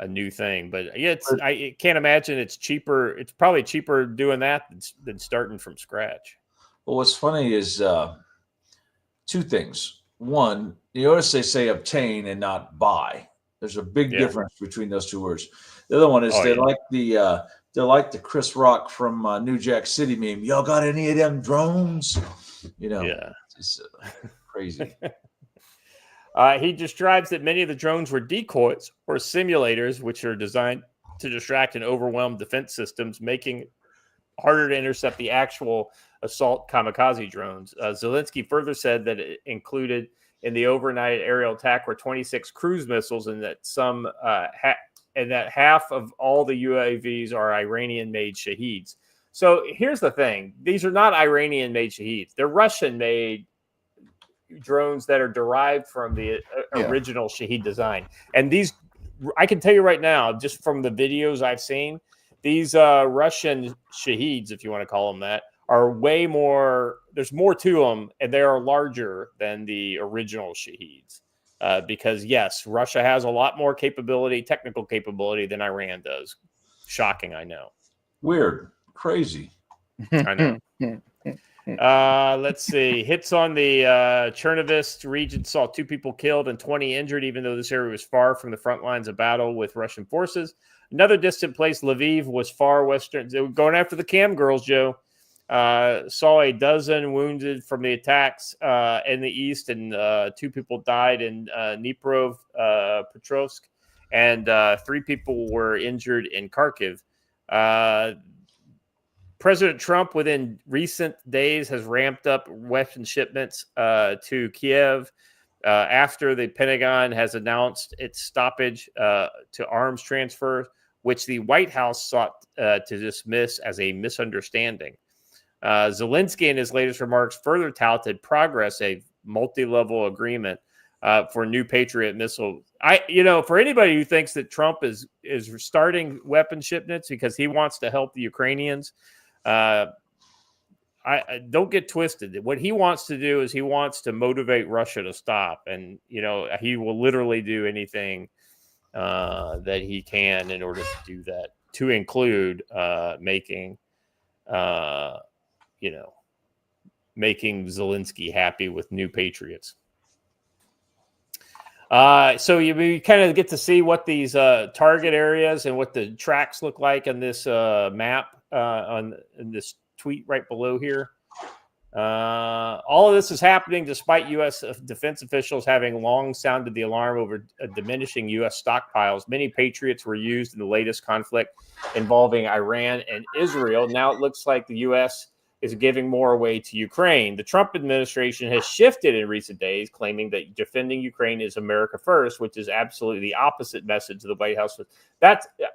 new thing. But yeah, I can't imagine it's cheaper. It's probably cheaper doing that than starting from scratch. Well, what's funny is 2 things. One, you notice they say obtain and not buy. There's a big difference between those 2 words. The other one is they're like the Chris Rock from New Jack City meme. Y'all got any of them drones? It's crazy. He describes that many of the drones were decoys or simulators, which are designed to distract and overwhelm defense systems, making it harder to intercept the actual assault kamikaze drones. Zelensky further said that it included in the overnight aerial attack were 26 cruise missiles, and that that half of all the UAVs are Iranian-made Shaheeds. So here's the thing. These are not Iranian-made Shaheeds. They're Russian-made drones that are derived from the original Shaheed design. And these, I can tell you right now, just from the videos I've seen, these Russian Shaheeds, if you want to call them that, are way more, there's more to them, and they are larger than the original Shaheeds. Because yes, Russia has a lot more technical capability than Iran does. Shocking, I know. Weird, crazy. I know. Let's see. Hits on the Chernivtsi region saw 2 people killed and 20 injured, even though this area was far from the front lines of battle with Russian forces. Another distant place, Lviv, was far western. They were going after the cam girls, Joe. Saw a dozen wounded from the attacks in the east, and 2 people died in Dnipropetrovsk, and 3 people were injured in Kharkiv. President Trump, within recent days, has ramped up weapon shipments to Kiev after the Pentagon has announced its stoppage to arms transfer, which the White House sought to dismiss as a misunderstanding. Zelensky, in his latest remarks, further touted progress, a multi-level agreement for new Patriot missiles. For anybody who thinks that Trump is starting weapon shipments because he wants to help the Ukrainians, I don't get twisted. What he wants to do is he wants to motivate Russia to stop, and he will literally do anything that he can in order to do that, to include making making Zelensky happy with new patriots. So you kind of get to see what these target areas and what the tracks look like on this map in this tweet right below here. All of this is happening despite U.S. defense officials having long sounded the alarm over diminishing U.S. stockpiles. Many Patriots were used in the latest conflict involving Iran and Israel. Now it looks like the U.S. is giving more away to Ukraine. The Trump administration has shifted in recent days, claiming that defending Ukraine is America first, which is absolutely the opposite message of the White House.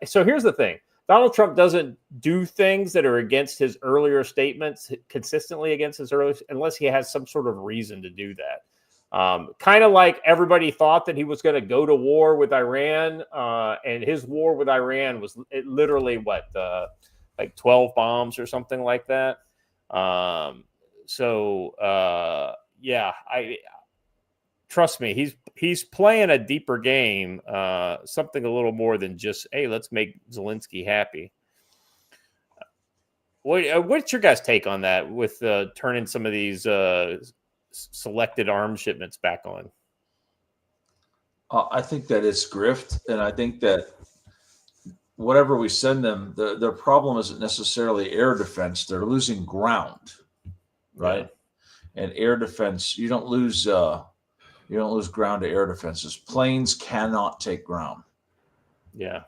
So here's the thing. Donald Trump doesn't do things that are against his earlier statements, consistently against his earlier, unless he has some sort of reason to do that. Kind of like everybody thought that he was going to go to war with Iran, and his war with Iran was literally like 12 bombs or something like that. Trust me, he's playing a deeper game, something a little more than just, hey, let's make Zelensky happy. What's your guys' take on that with turning some of these selected arms shipments back on? I think that it's grift, and I think that whatever we send them, their problem isn't necessarily air defense. They're losing ground, right? Yeah. And air defense, you don't lose ground to air defenses. Planes cannot take ground. Yeah.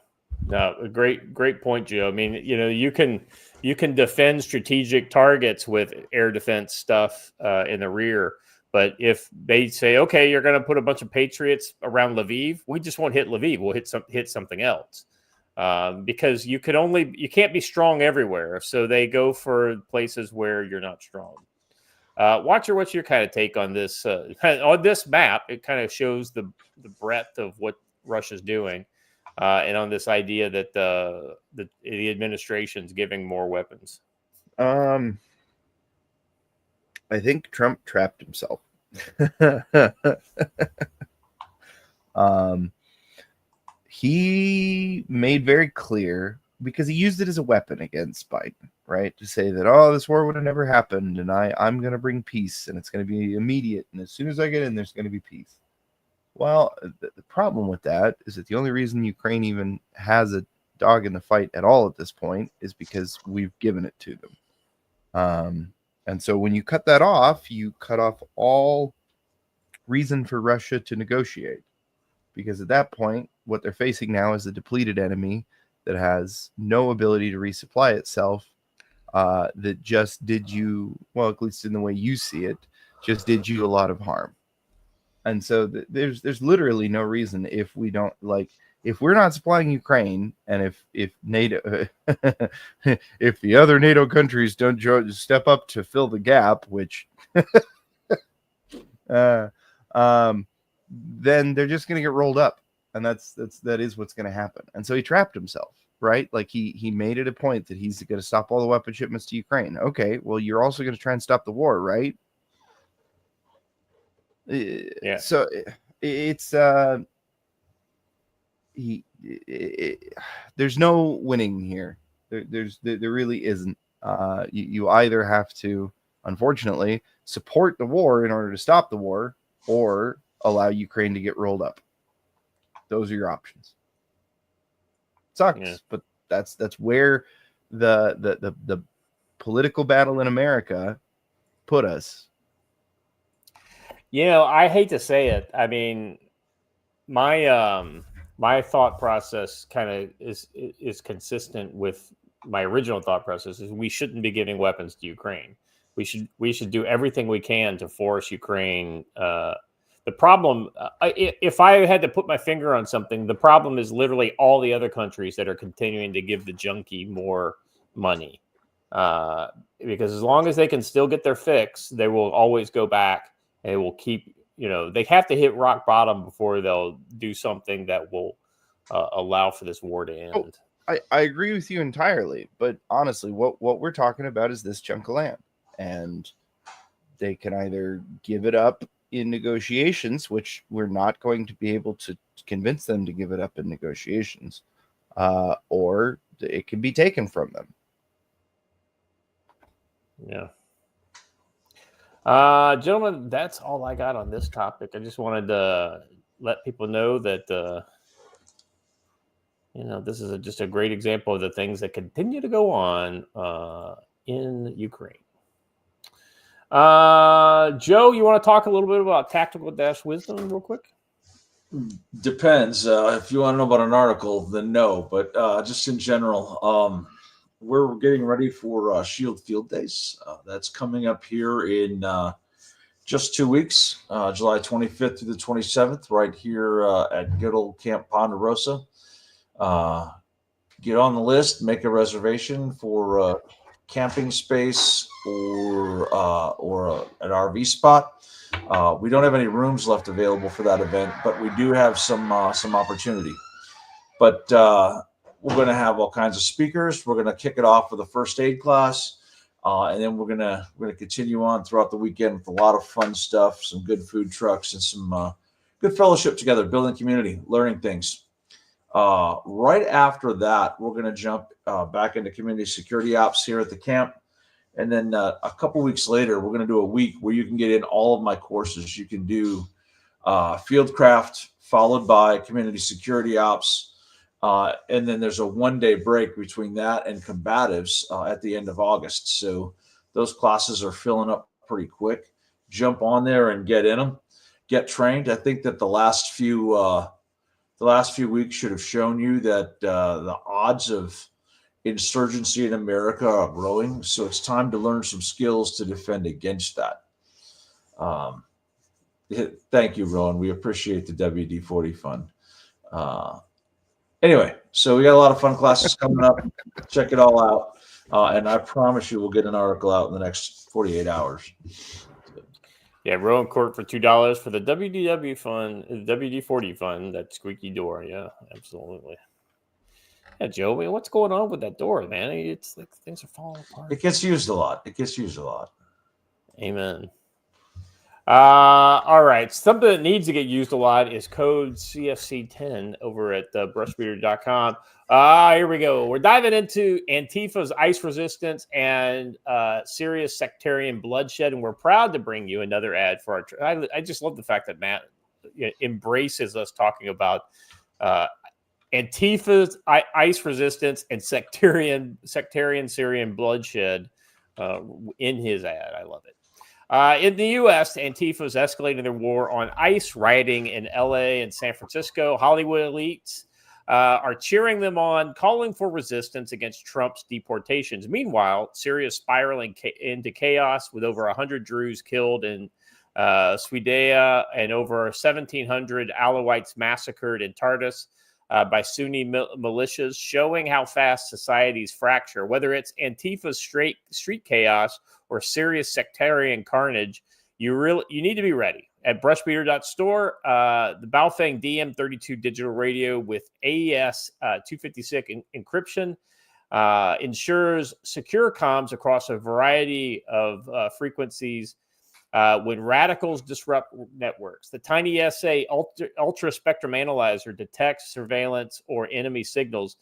No, a great point, Joe. I mean, you can defend strategic targets with air defense stuff in the rear, but if they say, okay, you're going to put a bunch of Patriots around Lviv, we just won't hit Lviv. We'll hit something else, because you can't be strong everywhere. So they go for places where you're not strong. Watcher, what's your kind of take on this? On this map, it kind of shows the breadth of what Russia's doing, and on this idea that the administration's giving more weapons. I think Trump trapped himself. He made very clear, because he used it as a weapon against Biden, right? To say that, oh, this war would have never happened, and I'm going to bring peace, and it's going to be immediate, and as soon as I get in, there's going to be peace. Well, the problem with that is that the only reason Ukraine even has a dog in the fight at all at this point is because we've given it to them. And so when you cut that off, you cut off all reason for Russia to negotiate, because at that point, what they're facing now is a depleted enemy that has no ability to resupply itself, that just did you, well, at least in the way you see it, just did you a lot of harm. And so there's literally no reason, if we don't, like, if we're not supplying Ukraine, and if NATO, if the other NATO countries don't step up to fill the gap, which, then they're just going to get rolled up. And that is what's going to happen. And so he trapped himself, right? Like he made it a point that he's going to stop all the weapon shipments to Ukraine. Okay, well, you're also going to try and stop the war, right? Yeah. So it's there's no winning here. There really isn't. You either have to, unfortunately, support the war in order to stop the war, or allow Ukraine to get rolled up. Those are your options. Sucks, but that's where the political battle in America put us. I hate to say it. I mean, my thought process kind of is consistent with my original thought process. Is we shouldn't be giving weapons to Ukraine. We should do everything we can to force Ukraine. The problem, if I had to put my finger on something, the problem is literally all the other countries that are continuing to give the junkie more money. Because as long as they can still get their fix, they will always go back, and they will keep, they have to hit rock bottom before they'll do something that will allow for this war to end. I agree with you entirely, but honestly, what we're talking about is this chunk of land, and they can either give it up in negotiations, which we're not going to be able to convince them to give it up in negotiations, or it can be taken from them. Yeah. Gentlemen, that's all I got on this topic. I just wanted to let people know that this is just a great example of the things that continue to go on in Ukraine. Joe, you want to talk a little bit about tactical wisdom real quick? Depends. If you want to know about an article, then no. But just in general, we're getting ready for Shield Field Days. That's coming up here in just 2 weeks, July 25th through the 27th, right here at good old Camp Ponderosa. Get on the list, make a reservation for camping space or an RV spot. We don't have any rooms left available for that event, but we do have some opportunity. But we're going to have all kinds of speakers. We're going to kick it off with a first aid class, and then we're going to continue on throughout the weekend with a lot of fun stuff, some good food trucks, and some good fellowship together, building community, learning things. Right after that, we're going to jump back into community security ops here at the camp. And then a couple weeks later, we're going to do a week where you can get in all of my courses. You can do Fieldcraft followed by community security ops. And then there's a 1-day break between that and combatives at the end of August. So those classes are filling up pretty quick. Jump on there and get in them, get trained. I think that the last few weeks should have shown you that the odds of insurgency in America are growing. So it's time to learn some skills to defend against that. Thank you, Rowan. We appreciate the WD-40 fund. Anyway, so we got a lot of fun classes coming up. Check it all out. And I promise you we'll get an article out in the next 48 hours. Yeah, Rowan Court for $2 for the WDW fund, WD-40 fund, that squeaky door. Yeah, absolutely. Yeah, Joe, what's going on with that door, man? It's like things are falling apart. It gets used a lot. Amen. All right. Something that needs to get used a lot is code CFC10 over at brushbeater.com. Here we go. We're diving into Antifa's ICE resistance and serious sectarian bloodshed, and we're proud to bring you another ad for our. I just love the fact that Matt embraces us talking about Antifa's ICE resistance and sectarian Syrian bloodshed in his ad. I love it. In the U.S., Antifa is escalating their war on ICE, rioting in L.A. and San Francisco. Hollywood elites are cheering them on, calling for resistance against Trump's deportations. Meanwhile, Syria is spiraling into chaos with over 100 Druze killed in Sweden and over 1,700 Alawites massacred in Tartus by Sunni militias, showing how fast societies fracture. Whether it's Antifa's street chaos or serious sectarian carnage, you need to be ready. At brushbeater.store, the Baofeng DM32 digital radio with AES 256 encryption ensures secure comms across a variety of frequencies when radicals disrupt networks. The Tiny SA Ultra Spectrum Analyzer detects surveillance or enemy signals,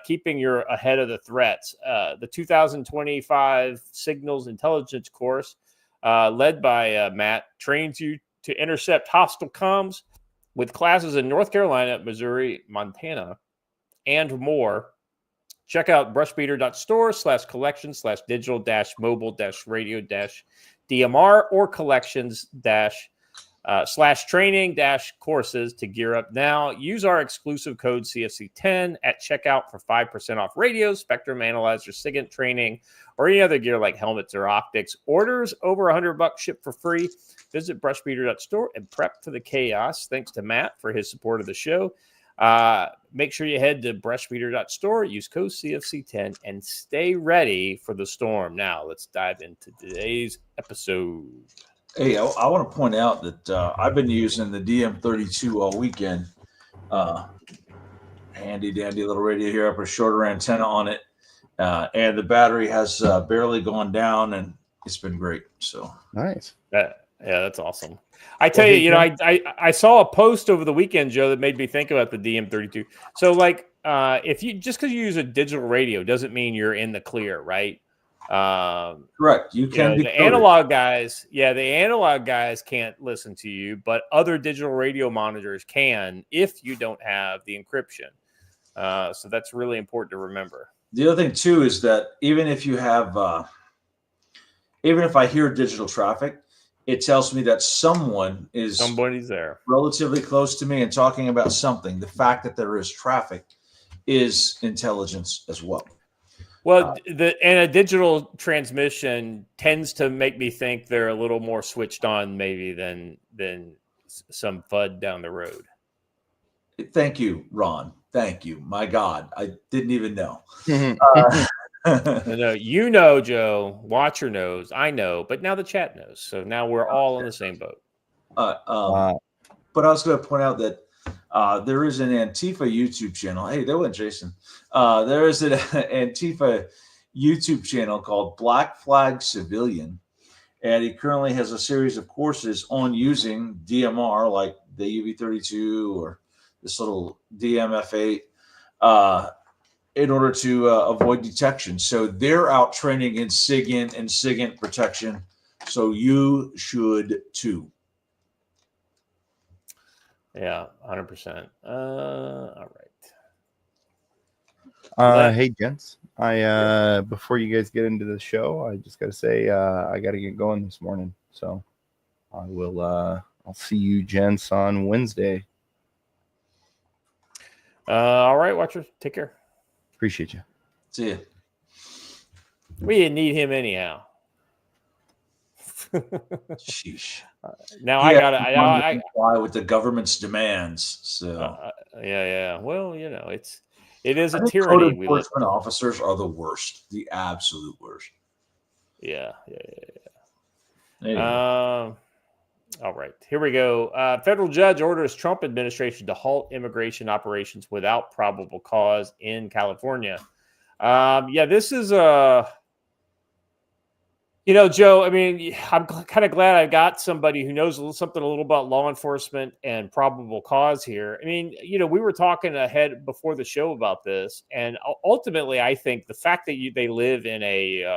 keeping you ahead of the threats. The 2025 Signals Intelligence course, led by Matt, trains you to intercept hostile comms with classes in North Carolina, Missouri, Montana, and more. Check out brushbeater.store/collections/digital-mobile-radio-DMR or collections-/training-courses to gear up now. Use our exclusive code CFC10 at checkout for 5% off radios, Spectrum Analyzer, SIGINT training, or any other gear like helmets or optics. Orders over $100 ship for free. Visit brushbeater.store and prep for the chaos. Thanks to Matt for his support of the show. Make sure you head to brushbeater.store, use code CFC10, and stay ready for the storm. Now, let's dive into today's episode. Hey, I want to point out that I've been using the DM32 all weekend. Handy dandy little radio here, up a shorter antenna on it. And the battery has barely gone down, and it's been great. So nice. Yeah, that's awesome. I tell you, I saw a post over the weekend, Joe, that made me think about the DM32. So, like, if you just because you use a digital radio doesn't mean you're in the clear, right? Correct. You can be the analog guys. Yeah, the analog guys can't listen to you, but other digital radio monitors can if you don't have the encryption. So that's really important to remember. The other thing too is that even if you have, even if I hear digital traffic, it tells me that somebody's there, relatively close to me and talking about something. The fact that there is traffic is intelligence as well. Well, and a digital transmission tends to make me think they're a little more switched on, maybe than some FUD down the road. Thank you, Ron. Thank you. My God, I didn't even know. No, you know, Joe. Watcher knows. I know, but now the chat knows. So now we're all in the same boat. But I was going to point out that there is an Antifa YouTube channel. Hey, there went Jason. There is an Antifa YouTube channel called Black Flag Civilian, and he currently has a series of courses on using DMR, like the UV32 or this little DMF8, in order to avoid detection. So they're out training in SIGINT and SIGINT protection. So you should too. Yeah, 100%. All right. Hey, gents. Before you guys get into the show, I just got to say I got to get going this morning. So I will. I'll see you, gents, on Wednesday. All right, Watcher. Take care. Appreciate you. See ya. We didn't need him anyhow. Sheesh. Now I got to comply with the government's demands. So yeah. Well, you know, it is a think tyranny. Code enforcement officers are the worst, the absolute worst. Yeah. Anyway. All right, here we go. Federal judge orders Trump administration to halt immigration operations without probable cause in California. This is Joe, I mean, I'm kind of glad I got somebody who knows something a little about law enforcement and probable cause here. I mean, we were talking ahead before the show about this, and ultimately, I think the fact that they live in a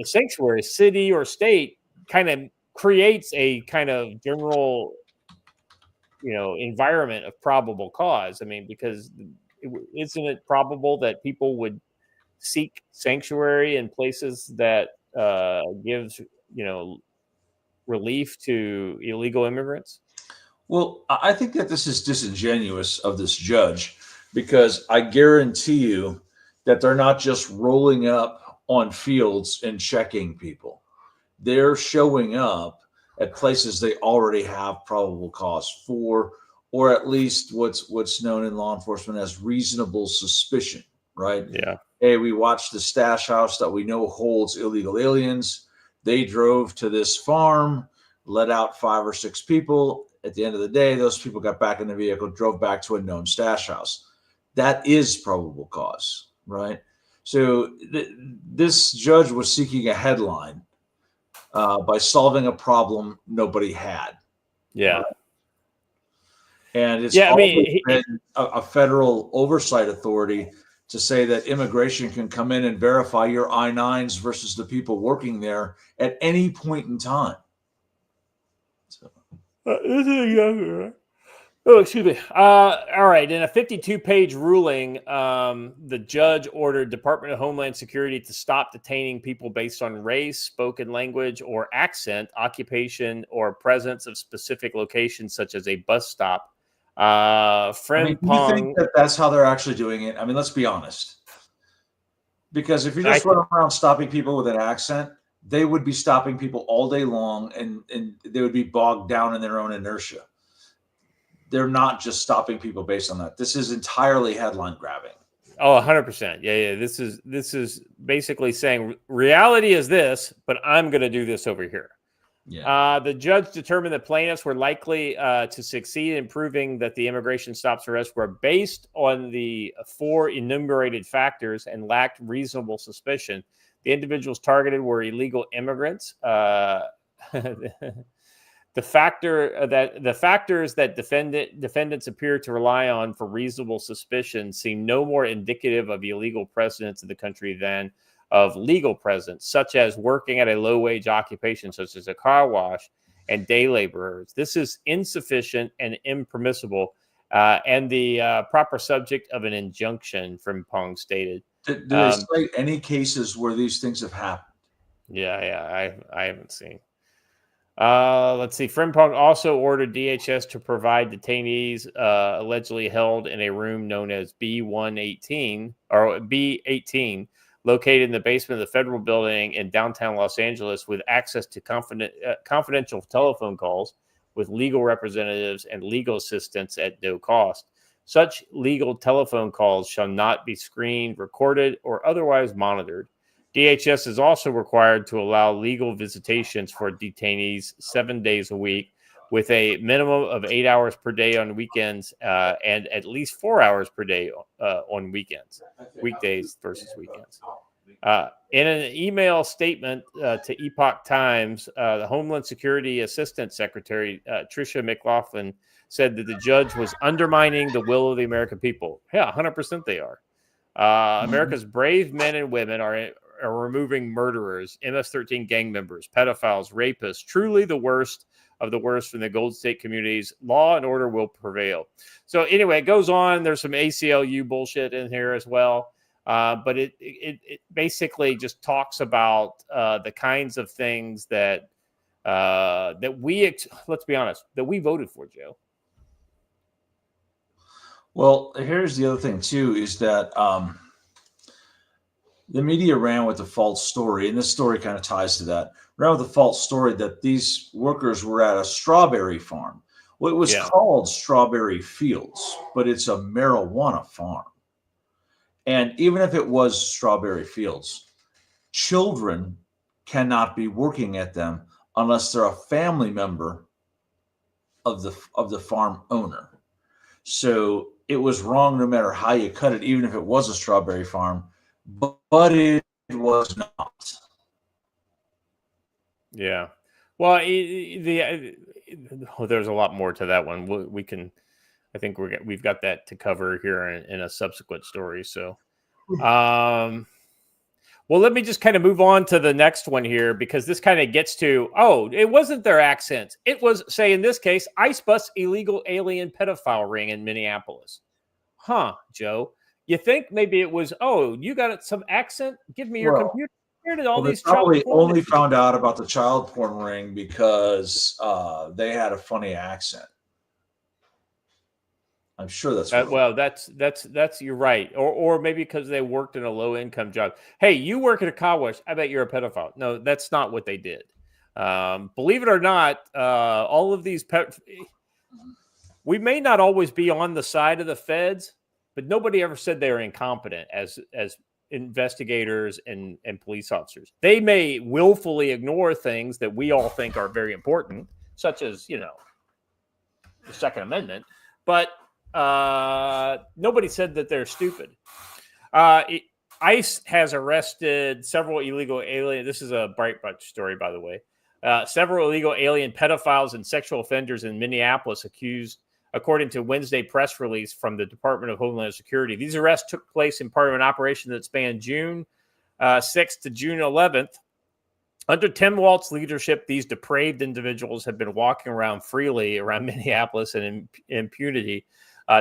sanctuary city or state kind of creates a kind of general, environment of probable cause. I mean, because isn't it probable that people would seek sanctuary in places that gives relief to illegal immigrants? Well, I think that this is disingenuous of this judge, because I guarantee you that they're not just rolling up on fields and checking people. They're showing up at places they already have probable cause for, or at least what's known in law enforcement as reasonable suspicion, right? Yeah. Hey, we watched the stash house that we know holds illegal aliens. They drove to this farm, let out 5 or 6 people. At the end of the day, those people got back in the vehicle, drove back to a known stash house. That is probable cause, right? So this judge was seeking a headline by solving a problem nobody had. Yeah. And it's been a federal oversight authority to say that immigration can come in and verify your I-9s versus the people working there at any point in time. So. This is younger, right? Oh, excuse me. All right. In a 52-page ruling, the judge ordered Department of Homeland Security to stop detaining people based on race, spoken language, or accent, occupation, or presence of specific locations, such as a bus stop. Do you think that that's how they're actually doing it? I mean, let's be honest. Because if you're just running around stopping people with an accent, they would be stopping people all day long, and they would be bogged down in their own inertia. They're not just stopping people based on that. This is entirely headline grabbing. Oh, 100%. Yeah. This is basically saying reality is this, but I'm going to do this over here. Yeah. The judge determined that plaintiffs were likely to succeed in proving that the immigration stops and arrests were based on the 4 enumerated factors and lacked reasonable suspicion. The individuals targeted were illegal immigrants. The factors that defendants appear to rely on for reasonable suspicion seem no more indicative of illegal presence in the country than of legal presence, such as working at a low-wage occupation, such as a car wash, and day laborers. This is insufficient and impermissible, and the proper subject of an injunction, Frimpong stated. Did they cite any cases where these things have happened? Yeah, I haven't seen. Let's see. Frimpong also ordered DHS to provide detainees allegedly held in a room known as B118 or B18, located in the basement of the federal building in downtown Los Angeles, with access to confidential telephone calls with legal representatives and legal assistance at no cost. Such legal telephone calls shall not be screened, recorded, or otherwise monitored. DHS is also required to allow legal visitations for detainees 7 days a week, with a minimum of 8 hours per day on weekends and at least 4 hours per day on weekdays versus weekends. In an email statement to Epoch Times, the Homeland Security Assistant Secretary Tricia McCullough said that the judge was undermining the will of the American people. Yeah, 100% they are. America's brave men and women are removing murderers, MS-13 gang members, pedophiles, rapists, truly the worst of the worst from the Golden State communities. Law and order will prevail. So anyway, it goes on. There's some ACLU bullshit in here as well. But it basically just talks about the kinds of things that let's be honest, that we voted for, Joe. Well, here's the other thing too, is that the media ran with the false story, and this story kind of ties to that. Ran with the false story that these workers were at a strawberry farm. Well, it was called Strawberry Fields, but it's a marijuana farm. And even if it was Strawberry Fields, children cannot be working at them unless they're a family member of the farm owner. So it was wrong no matter how you cut it, even if it was a strawberry farm, but it was not. Yeah. Well, there's a lot more to that one. We can, I think we've got that to cover here in a subsequent story. So, well, let me just kind of move on to the next one here, because this kind of gets to, it wasn't their accents. It was, say, in this case, ICE bus illegal alien pedophile ring in Minneapolis. Huh, Joe? You think maybe it was, you got some accent? Give me your computer. Where did all these probably only found out about the child porn ring because they had a funny accent. I'm sure that's that's you're right, or maybe because they worked in a low income job. Hey, you work at a car wash. I bet you're a pedophile. No, that's not what they did. Believe it or not, all of these we may not always be on the side of the feds, but nobody ever said they were incompetent as investigators and police officers. They may willfully ignore things that we all think are very important, such as, the Second Amendment, but nobody said that they're stupid. ICE has arrested several illegal alien. This is a Breitbart story, by the way. Several illegal alien pedophiles and sexual offenders in Minneapolis accused, according to Wednesday press release from the Department of Homeland Security. These arrests took place in part of an operation that spanned June 6th to June 11th. Under Tim Walt's leadership, these depraved individuals have been walking around freely around Minneapolis and in impunity,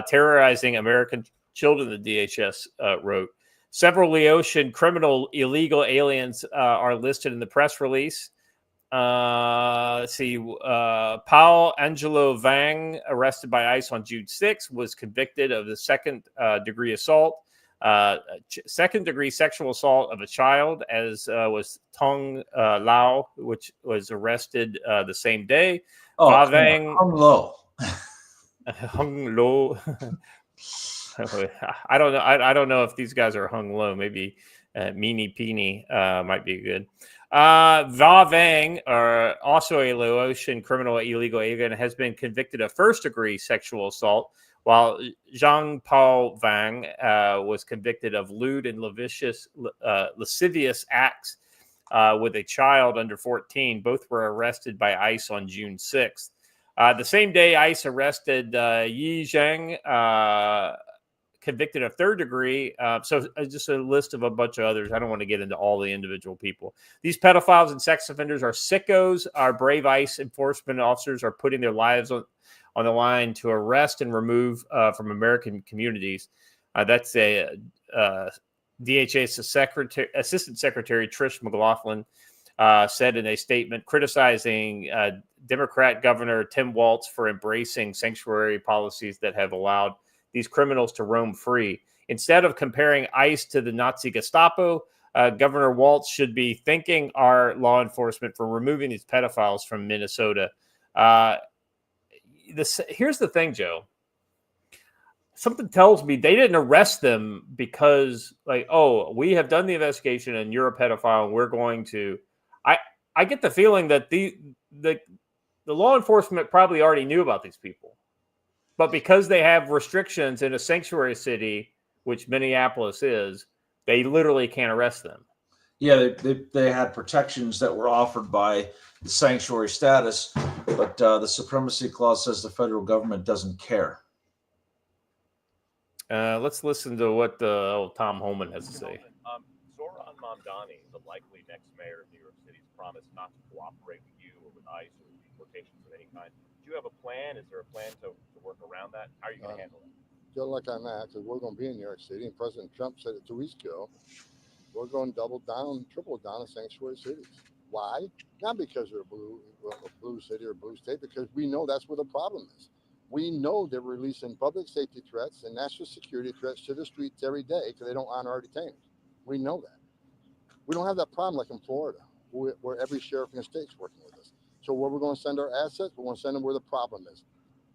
terrorizing American children, the DHS wrote. Several Laotian criminal illegal aliens are listed in the press release. Paul Angelo Vang, arrested by ICE on June 6, was convicted of the second-degree assault, second-degree sexual assault of a child, as was Tong Lao, which was arrested the same day. Hung Lo. Hung Lo. I don't know. I don't know if these guys are hung low. Maybe Meanie Peenie might be good. Va Vang, also a Laotian criminal illegal alien, has been convicted of first-degree sexual assault, while Zhang Pao Vang was convicted of lewd and lascivious acts. with a child under 14. Both were arrested by ICE on June 6th. The same day, ICE arrested Yi Zheng, convicted of third degree. So just a list of a bunch of others. I don't want to get into all the individual people. These pedophiles and sex offenders are sickos. Our brave ICE enforcement officers are putting their lives on the line to arrest and remove from American communities. That's a DHS Assistant Secretary Trish McLaughlin said in a statement criticizing Democrat Governor Tim Walz for embracing sanctuary policies that have allowed these criminals to roam free. Instead of comparing ICE to the Nazi Gestapo, Governor Walz should be thanking our law enforcement for removing these pedophiles from Minnesota. Here's the thing, Joe. Something tells me they didn't arrest them because, like, oh, we have done the investigation and you're a pedophile and we're going to. I get the feeling that the law enforcement probably already knew about these people, but because they have restrictions in a sanctuary city, which Minneapolis is, they literally can't arrest them. Yeah, they had protections that were offered by the sanctuary status, but the Supremacy Clause says the federal government doesn't care. Let's listen to what Tom Holman has to say. Zoran Mamdani, the likely next mayor of New York City, has promised not to cooperate with you or with ICE or deportations of any kind. Do you have a plan? Is there a plan to work around that? How are you going to handle it? Good luck on that, because we're going to be in New York City, and President Trump said it 2 weeks ago. We're going to double down, triple down on sanctuary cities. Why? Not because they're a blue city or a blue state, because we know that's where the problem is. We know they're releasing public safety threats and national security threats to the streets every day because they don't honor our detainers. We know that. We don't have that problem like in Florida, where every sheriff in the state's working with us. So where we're going to send our assets, we're going to send them where the problem is.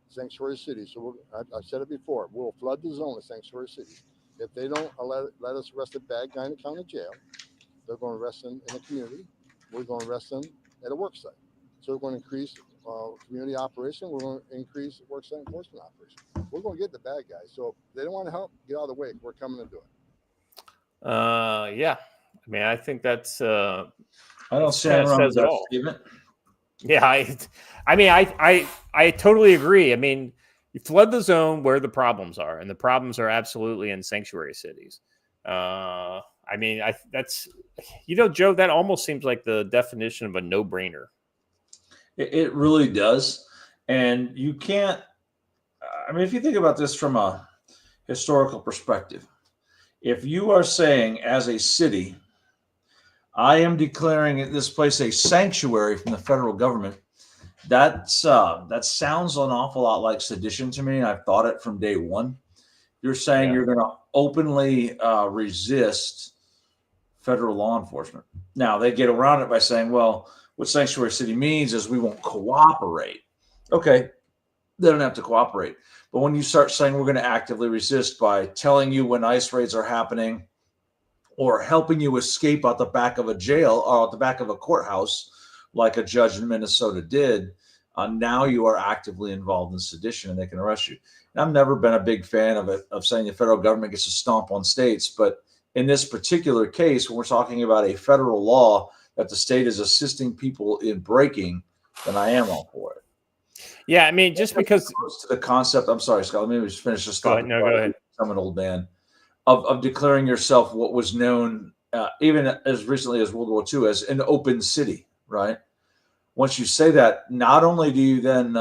Sanctuary cities. So I've said it before, we'll flood the zone of sanctuary cities. If they don't let us arrest a bad guy in the county jail, they're going to arrest them in the community. We're going to arrest them at a work site. So we're going to increase community operation. We're going to increase work site enforcement operation. We're going to get the bad guys. So if they don't want to help, get out of the way. We're coming to do it. Yeah. I mean, I think that's. I don't see anything wrong with that statement. Yeah, I mean, I totally agree. I mean, you flood the zone where the problems are, and the problems are absolutely in sanctuary cities. I mean, that's, Joe, that almost seems like the definition of a no-brainer. It really does. And you can't, I mean, if you think about this from a historical perspective, if you are saying as a city, I am declaring this place a sanctuary from the federal government, that sounds an awful lot like sedition to me. I've thought it from day one. You're saying you're going to openly resist federal law enforcement. Now, they get around it by saying, well, what sanctuary city means is we won't cooperate. Okay, they don't have to cooperate. But when you start saying we're going to actively resist by telling you when ICE raids are happening or helping you escape out the back of a jail or out the back of a courthouse, like a judge in Minnesota did, now you are actively involved in sedition and they can arrest you. And I've never been a big fan of saying the federal government gets to stomp on states. But in this particular case, when we're talking about a federal law that the state is assisting people in breaking, then I am all for it. Yeah, I mean, just because to the concept, I'm sorry, Scott, let me just finish this thought. Go ahead. I'm an old man. Of declaring yourself what was known even as recently as World War II as an open city, right? Once you say that, not only do you then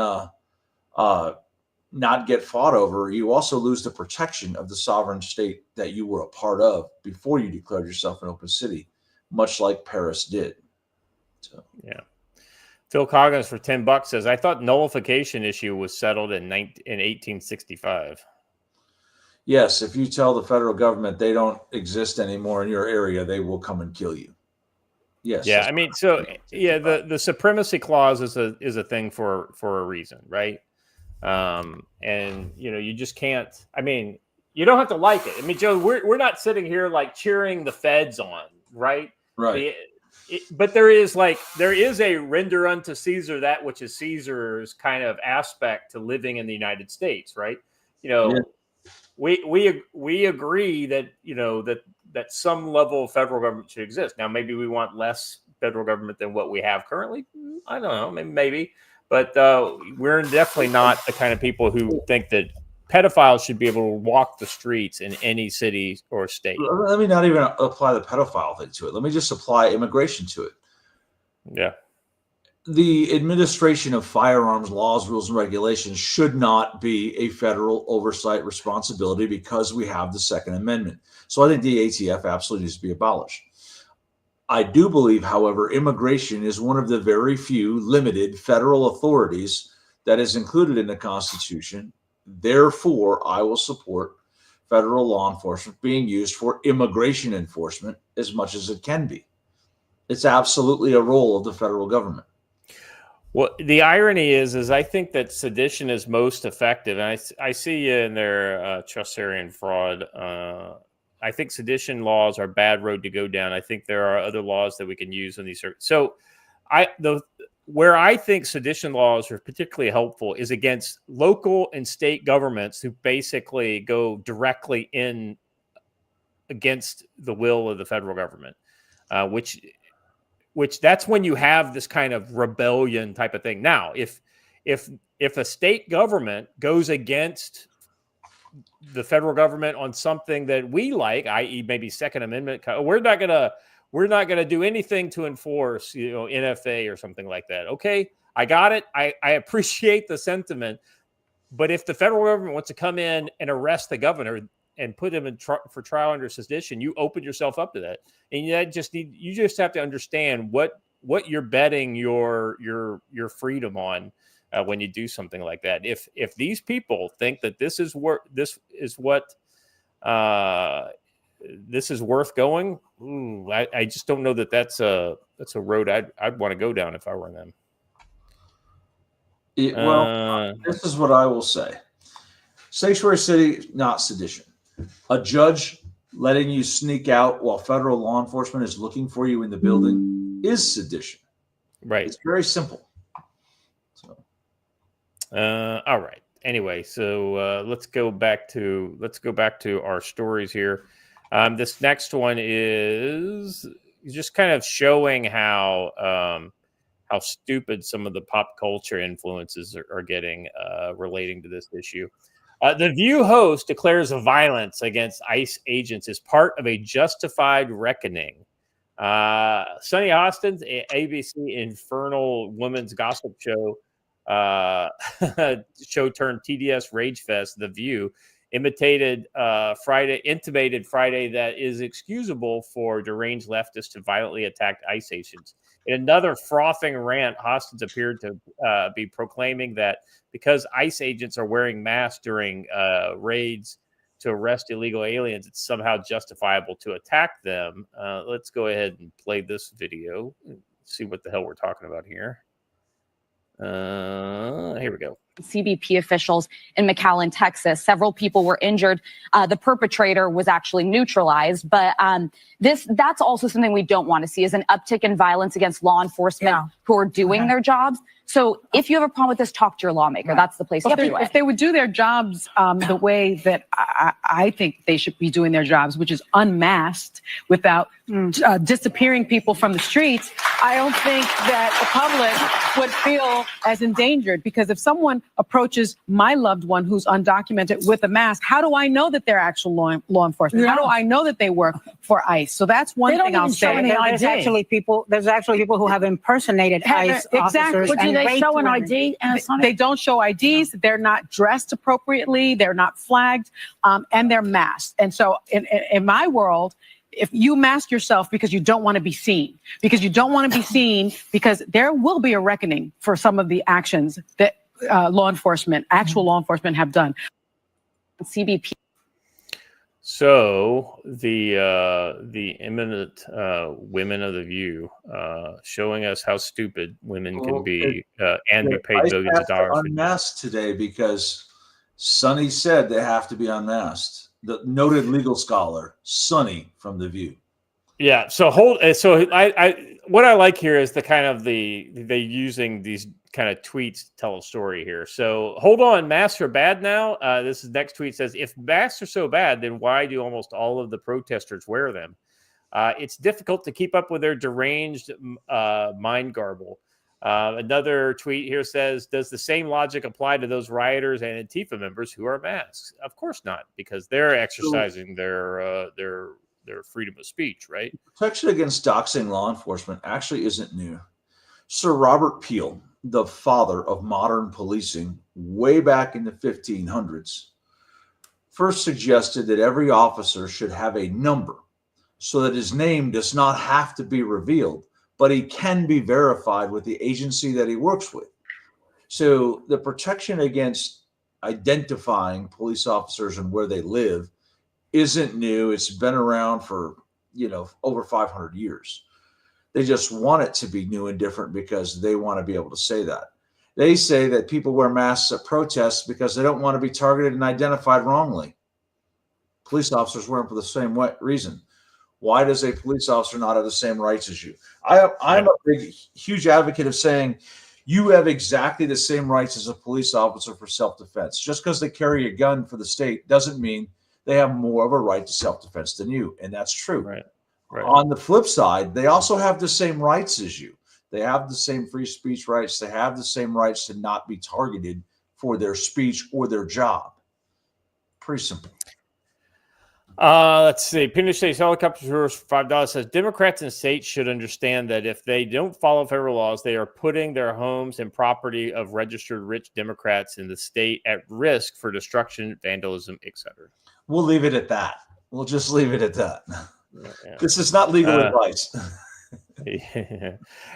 not get fought over, you also lose the protection of the sovereign state that you were a part of before you declared yourself an open city, much like Paris did. So, yeah. Phil Coggins for $10 says, I thought nullification issue was settled in 1865. Yes, if you tell the federal government they don't exist anymore in your area, they will come and kill you. Yes. Yeah, I mean, so yeah, the supremacy clause is a thing for a reason, right? And you just can't. I mean, you don't have to like it. I mean, Joe, we're not sitting here like cheering the feds on, right? Right. But there is a render unto Caesar that which is Caesar's kind of aspect to living in the United States, right? Yeah. We agree that that that some level of federal government should exist. Now, maybe we want less federal government than what we have currently. I don't know, maybe. But we're definitely not the kind of people who think that pedophiles should be able to walk the streets in any city or state. Let me not even apply the pedophile thing to it. Let me just apply immigration to it. Yeah. The administration of firearms laws, rules, and regulations should not be a federal oversight responsibility because we have the Second Amendment. So I think the ATF absolutely needs to be abolished. I do believe, however, immigration is one of the very few limited federal authorities that is included in the Constitution. Therefore, I will support federal law enforcement being used for immigration enforcement as much as it can be. It's absolutely a role of the federal government. Well, the irony is I think that sedition is most effective. And I see you in there, Trussarian fraud. I think sedition laws are a bad road to go down. I think there are other laws that we can use in these. So where I think sedition laws are particularly helpful is against local and state governments who basically go directly in against the will of the federal government, which that's when you have this kind of rebellion type of thing. Now, if a state government goes against the federal government on something that we like, i.e., maybe Second Amendment, we're not gonna do anything to enforce, NFA or something like that. Okay, I got it. I appreciate the sentiment, but if the federal government wants to come in and arrest the governor and put him in for trial under sedition, you open yourself up to that, and you just have to understand what you're betting your freedom on when you do something like that. If these people think that this is worth going, I just don't know that that's a road I'd want to go down if I were them. This is what I will say: sanctuary city, not sedition. A judge letting you sneak out while federal law enforcement is looking for you in the building is sedition. Right. It's very simple. So. All right. Anyway, so let's go back to our stories here. This next one is just kind of showing how stupid some of the pop culture influences are getting relating to this issue. The View host declares violence against ICE agents is part of a justified reckoning. Sonny Austin's ABC Infernal Women's Gossip Show turned TDS Rage Fest, The View, intimated Friday that is excusable for deranged leftists to violently attack ICE agents. In another frothing rant, Hoskins appeared to be proclaiming that because ICE agents are wearing masks during raids to arrest illegal aliens, it's somehow justifiable to attack them. Let's go ahead and play this video and see what the hell we're talking about here. Here we go. CBP officials in McAllen, Texas. Several people were injured. The perpetrator was actually neutralized, but that's also something we don't want to see, is an uptick in violence against law enforcement who are doing their jobs. So if you have a problem with this, talk to your lawmaker. That's the place to do it. If they would do their jobs the way that I think they should be doing their jobs, which is unmasked without disappearing people from the streets, I don't think that the public would feel as endangered. Because if someone approaches my loved one who's undocumented with a mask, how do I know that they're actual law enforcement? Yeah. How do I know that they work for ICE? So that's one thing I'll say. There's actually people who have impersonated ICE officers. But do they show an ID? They don't show IDs. No. They're not dressed appropriately. They're not flagged, and they're masked. And so in my world, if you mask yourself because you don't want to be seen, because there will be a reckoning for some of the actions that actual law enforcement have done. CBP. So the eminent women of the View showing us how stupid women can be and be paid millions of dollars. Unmasked today because Sonny said they have to be unmasked. The noted legal scholar Sonny from the View. Yeah. So what I like here is they using these kind of tweets tell a story here. So hold on, masks are bad now. This is next tweet says, if masks are so bad, then why do almost all of the protesters wear them? It's difficult to keep up with their deranged mind garble. Another tweet here says, does the same logic apply to those rioters and Antifa members who are masks? Of course not, because they're exercising their freedom of speech, right? Protection against doxing law enforcement actually isn't new. Sir Robert Peel, the father of modern policing, way back in the 1500s, first suggested that every officer should have a number so that his name does not have to be revealed, but he can be verified with the agency that he works with. So the protection against identifying police officers and where they live isn't new. It's been around for, over 500 years. They just want it to be new and different because they want to be able to say that. They say that people wear masks at protests because they don't want to be targeted and identified wrongly. Police officers wear them for the same reason. Why does a police officer not have the same rights as you? I'm a huge advocate of saying you have exactly the same rights as a police officer for self-defense. Just because they carry a gun for the state doesn't mean they have more of a right to self-defense than you. And that's true. Right. On the flip side, they also have the same rights as you. They have the same free speech rights. They have the same rights to not be targeted for their speech or their job. Pretty simple. Let's see. Pinochet's helicopter tours for $5 says Democrats and states should understand that if they don't follow federal laws, they are putting their homes and property of registered rich Democrats in the state at risk for destruction, vandalism, etc. We'll leave it at that. We'll just leave it at that. Yeah. This is not legal advice.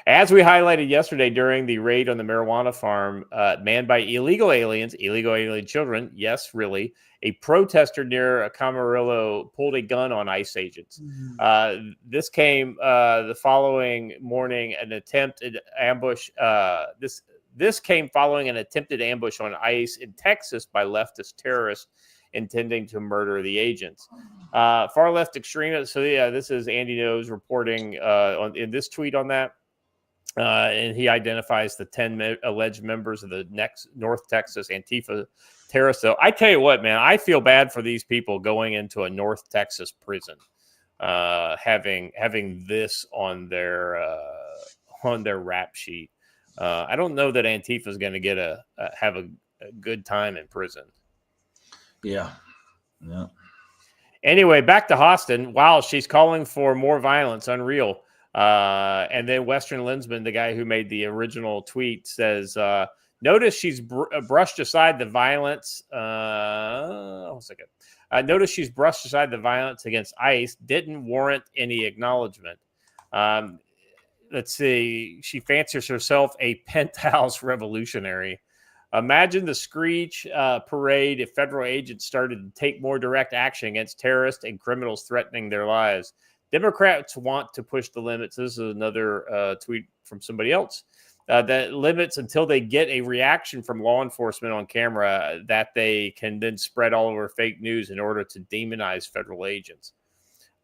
As we highlighted yesterday during the raid on the marijuana farm manned by illegal alien children, yes, really, a protester near Camarillo pulled a gun on ICE agents. This came the following morning, an attempted ambush. This came following an attempted ambush on ICE in Texas by leftist terrorists intending to murder the agents. Far left extremists. So yeah, this is Andy Knows reporting in this tweet on that. And he identifies the 10 alleged members of the next North Texas Antifa terrorists. So I tell you what, man, I feel bad for these people going into a North Texas prison, having this on their rap sheet. I don't know that Antifa is going to have a good time in prison. Yeah. Anyway, back to Austin. Wow, she's calling for more violence. Unreal. And then Western Lensman, the guy who made the original tweet, says, notice she's brushed aside the violence. Hold a second. Notice she's brushed aside the violence against ICE. Didn't warrant any acknowledgement. Let's see. She fancies herself a penthouse revolutionary. Imagine the screech parade if federal agents started to take more direct action against terrorists and criminals threatening their lives. Democrats want to push the limits. This is another tweet from somebody else. That limits until they get a reaction from law enforcement on camera that they can then spread all over fake news in order to demonize federal agents.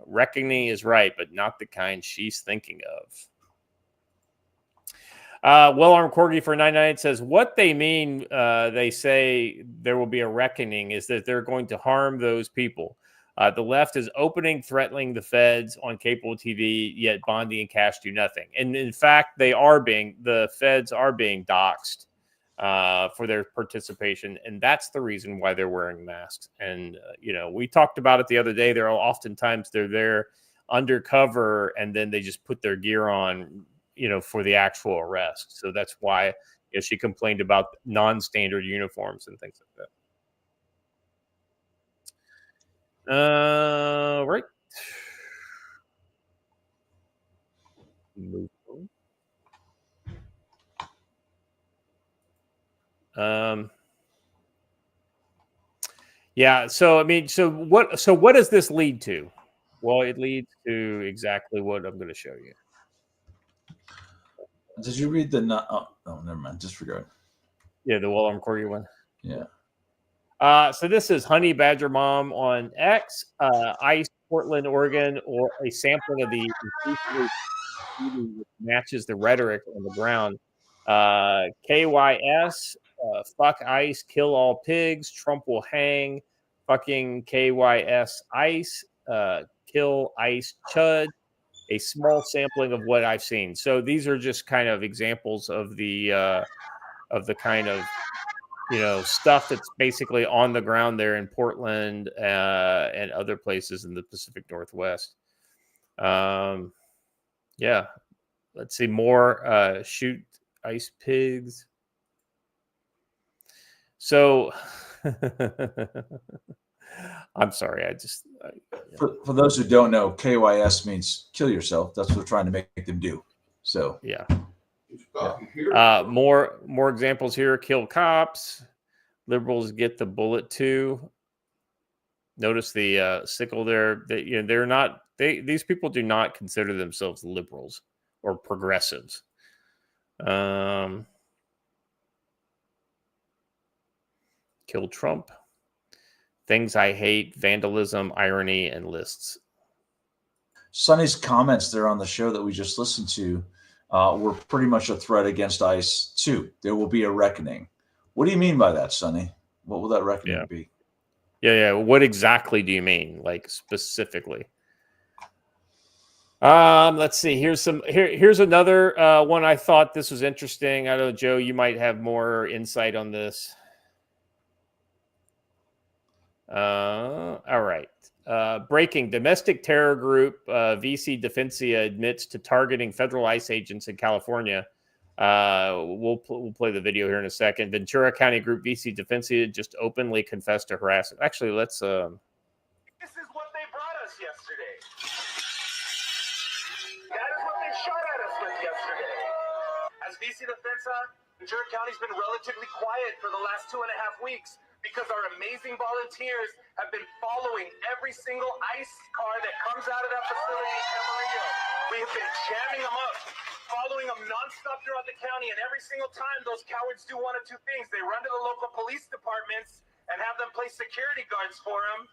Reckoning is right, but not the kind she's thinking of. Well-armed Corgi for 998 says what they mean. They say there will be a reckoning is that they're going to harm those people. The left is threatening the feds on cable TV, yet Bondi and Cash do nothing. And in fact, the feds are being doxxed for their participation, and that's the reason why they're wearing masks. And we talked about it the other day. They're there undercover, and then they just put their gear on, for the actual arrest. So that's why she complained about non-standard uniforms and things like that. Right. Move on. Yeah. So what does this lead to? Well, it leads to exactly what I'm going to show you. Did you read the? Oh, never mind. Disregard. Yeah, the Well-Armed Corgi one. Yeah. So this is Honey Badger Mom on X, ICE, Portland, Oregon, or a sampling of the increasingly which matches the rhetoric on the ground. KYS, fuck ICE, kill all pigs, Trump will hang, fucking KYS ICE, kill ICE chud, a small sampling of what I've seen. So these are just kind of examples of the kind of, stuff that's basically on the ground there in Portland and other places in the Pacific Northwest. Yeah. Let's see more shoot ICE pigs. So I'm sorry. For those who don't know, KYS means kill yourself. That's what we're trying to make them do. So yeah. More examples here. Kill cops. Liberals get the bullet too. Notice the sickle there. They're not. These people do not consider themselves liberals or progressives. Kill Trump. Things I hate: vandalism, irony, and lists. Sonny's comments there on the show that we just listened to were pretty much a threat against ICE too. There will be a reckoning. What do you mean by that, Sonny? What will that reckoning be? Yeah. What exactly do you mean, like specifically? Let's see. Here's another one. I thought this was interesting. I know, Joe, you might have more insight on this. All right. Breaking: domestic terror group VC Defensia admits to targeting federal ICE agents in California. We'll play the video here in a second. Ventura County group VC Defensia just openly confessed to harassment. Actually, let's. This is what they brought us yesterday. That is what they shot at us with yesterday. As VC Defensa, Ventura County's been relatively quiet for the last 2.5 weeks because our amazing volunteers have been following every single ICE car that comes out of that facility in Camarillo. We have been jamming them up, following them nonstop throughout the county, and every single time those cowards do one of two things. They run to the local police departments and have them place security guards for them,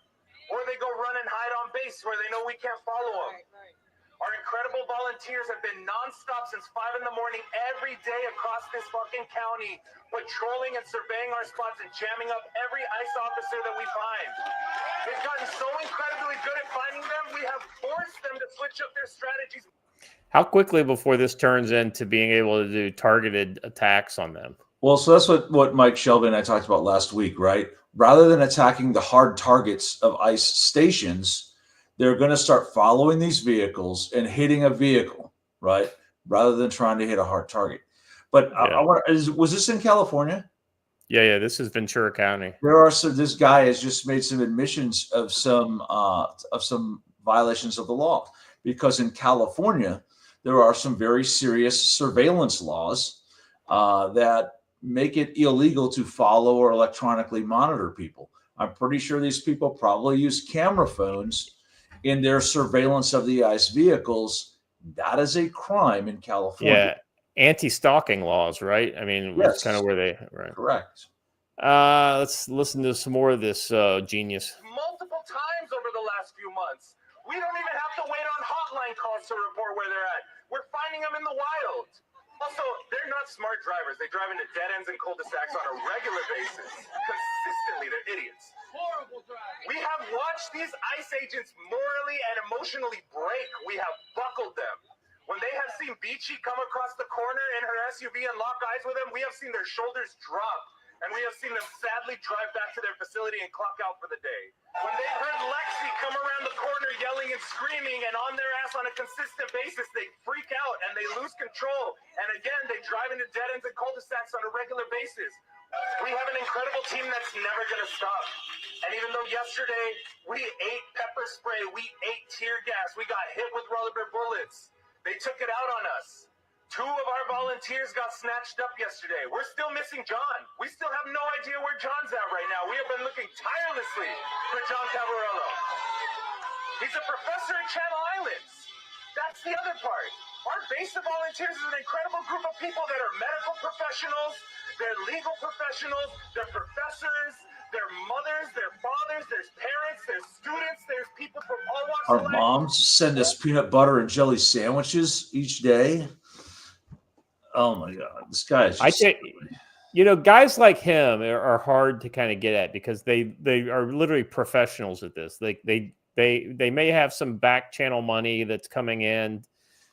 or they go run and hide on base where they know we can't follow them. Right. Our incredible volunteers have been nonstop since 5 in the morning every day across this fucking county, patrolling and surveying our spots and jamming up every ICE officer that we find. They've gotten so incredibly good at finding them, we have forced them to switch up their strategies. How quickly before this turns into being able to do targeted attacks on them? Well, so that's what Mike Shelby and I talked about last week, right? Rather than attacking the hard targets of ICE stations, they're going to start following these vehicles and hitting a vehicle, right? Rather than trying to hit a hard target. But yeah. Was this in California? Yeah. This is Ventura County. This guy has just made some admissions of some violations of the law, because in California there are some very serious surveillance laws that make it illegal to follow or electronically monitor people. I'm pretty sure these people probably use camera phones in their surveillance of the ICE vehicles. That is a crime in California. Yeah, anti-stalking laws, right? I mean, yes. That's kind of where they right. Correct. Let's listen to some more of this genius. Multiple times over the last few months. We don't even have to wait on hotline calls to report where they're at. We're finding them in the wild. Also, they're not smart drivers. They drive into dead ends and cul-de-sacs on a regular basis. Consistently, they're idiots. Horrible driving. We have watched these ICE agents morally and emotionally break. We have buckled them. When they have seen Beachy come across the corner in her SUV and lock eyes with him, we have seen their shoulders drop. And we have seen them sadly drive back to their facility and clock out for the day. When they heard Lexi come around the corner yelling and screaming and on their ass on a consistent basis, they freak out and they lose control. And again, they drive into dead ends and cul-de-sacs on a regular basis. We have an incredible team that's never going to stop. And even though yesterday we ate pepper spray, we ate tear gas, we got hit with rubber bullets, they took it out on us. 2 of our volunteers got snatched up yesterday. We're still missing John. We still have no idea where John's at right now. We have been looking tirelessly for John Cavarello. He's a professor at Channel Islands. That's the other part. Our base of volunteers is an incredible group of people that are medical professionals, they're legal professionals, they're professors, they're mothers, they're fathers, there's parents, there's students, there's people from all walks of life. Our moms send us peanut butter and jelly sandwiches each day. Oh my God, this guy is. I think, guys like him are hard to kind of get at because they are literally professionals at this. They may have some back channel money that's coming in,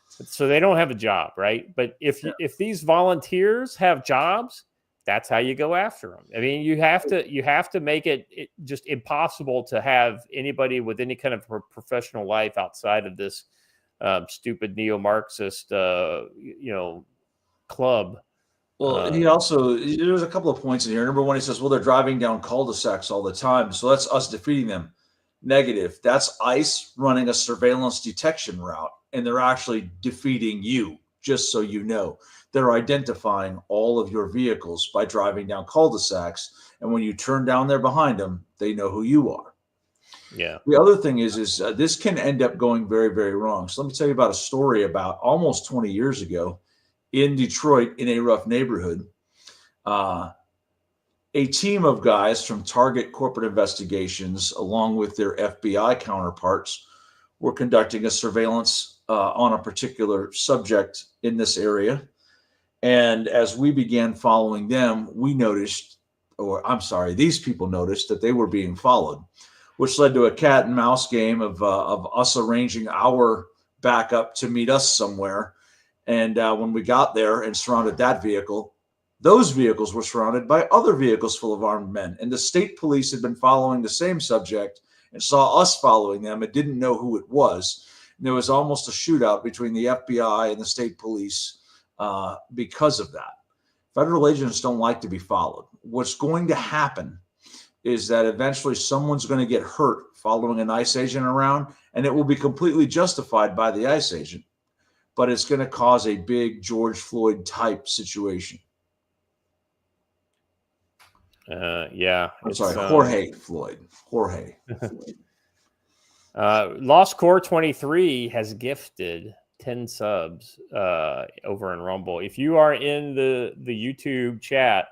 so they don't have a job, right? But if these volunteers have jobs, that's how you go after them. I mean, you have to make it just impossible to have anybody with any kind of professional life outside of this stupid neo-Marxist, club. Well, there's a couple of points in here. Number one, he says, well, they're driving down cul-de-sacs all the time, so that's us defeating them. Negative. That's ICE running a surveillance detection route, and they're actually defeating you, just so you know. They're identifying all of your vehicles by driving down cul-de-sacs, and when you turn down there behind them, they know who you are. Yeah. The other thing is this can end up going very, very wrong. So let me tell you about a story about almost 20 years ago in Detroit, in a rough neighborhood. A team of guys from Target Corporate Investigations, along with their FBI counterparts, were conducting a surveillance on a particular subject in this area. And as we began following them, these people noticed that they were being followed, which led to a cat and mouse game of us arranging our backup to meet us somewhere. And when we got there and surrounded that vehicle, those vehicles were surrounded by other vehicles full of armed men. And the state police had been following the same subject and saw us following them and didn't know who it was. And there was almost a shootout between the FBI and the state police because of that. Federal agents don't like to be followed. What's going to happen is that eventually someone's going to get hurt following an ICE agent around, and it will be completely justified by the ICE agent. But it's going to cause a big George Floyd type situation. I'm sorry, Jorge Floyd. Jorge. Lost Core 23 has gifted 10 subs over in Rumble. If you are in the YouTube chat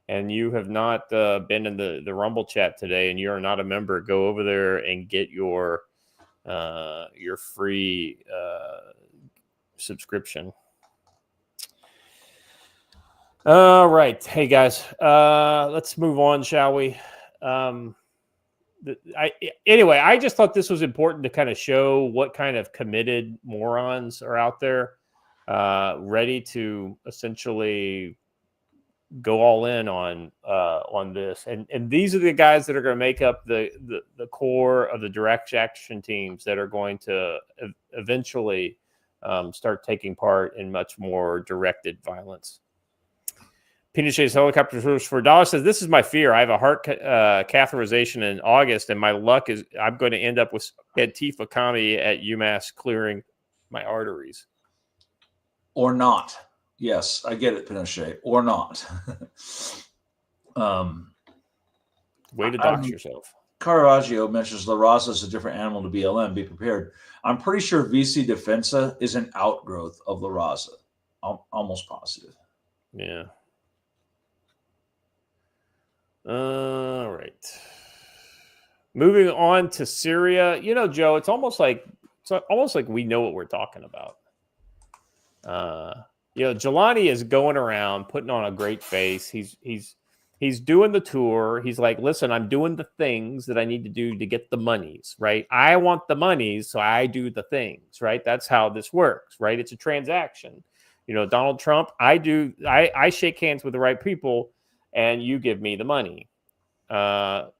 and you have not been in the Rumble chat today and you are not a member, go over there and get your free subscription. All right. Hey guys, let's move on, shall we? Anyway, I just thought this was important to kind of show what kind of committed morons are out there, ready to essentially go all in on this. And these are the guys that are going to make up the core of the direct action teams that are going to eventually start taking part in much more directed violence. Pinochet's helicopter for $1 says, this is my fear. I have a heart catheterization in August, and my luck is I'm going to end up with Antifa commie at UMass clearing my arteries. Or not. Yes, I get it, Pinochet. Or not. Way to dox yourself. Caravaggio mentions La Raza is a different animal to BLM. Be prepared. I'm pretty sure VC Defensa is an outgrowth of La Raza. I'm almost positive. Yeah. All right. Moving on to Syria. Joe, it's almost like we know what we're talking about. Jelani is going around putting on a great face. He's doing the tour. He's like, listen, I'm doing the things that I need to do to get the monies, right? I want the monies, so I do the things, right? That's how this works, right? It's a transaction. Donald Trump, I shake hands with the right people, and you give me the money.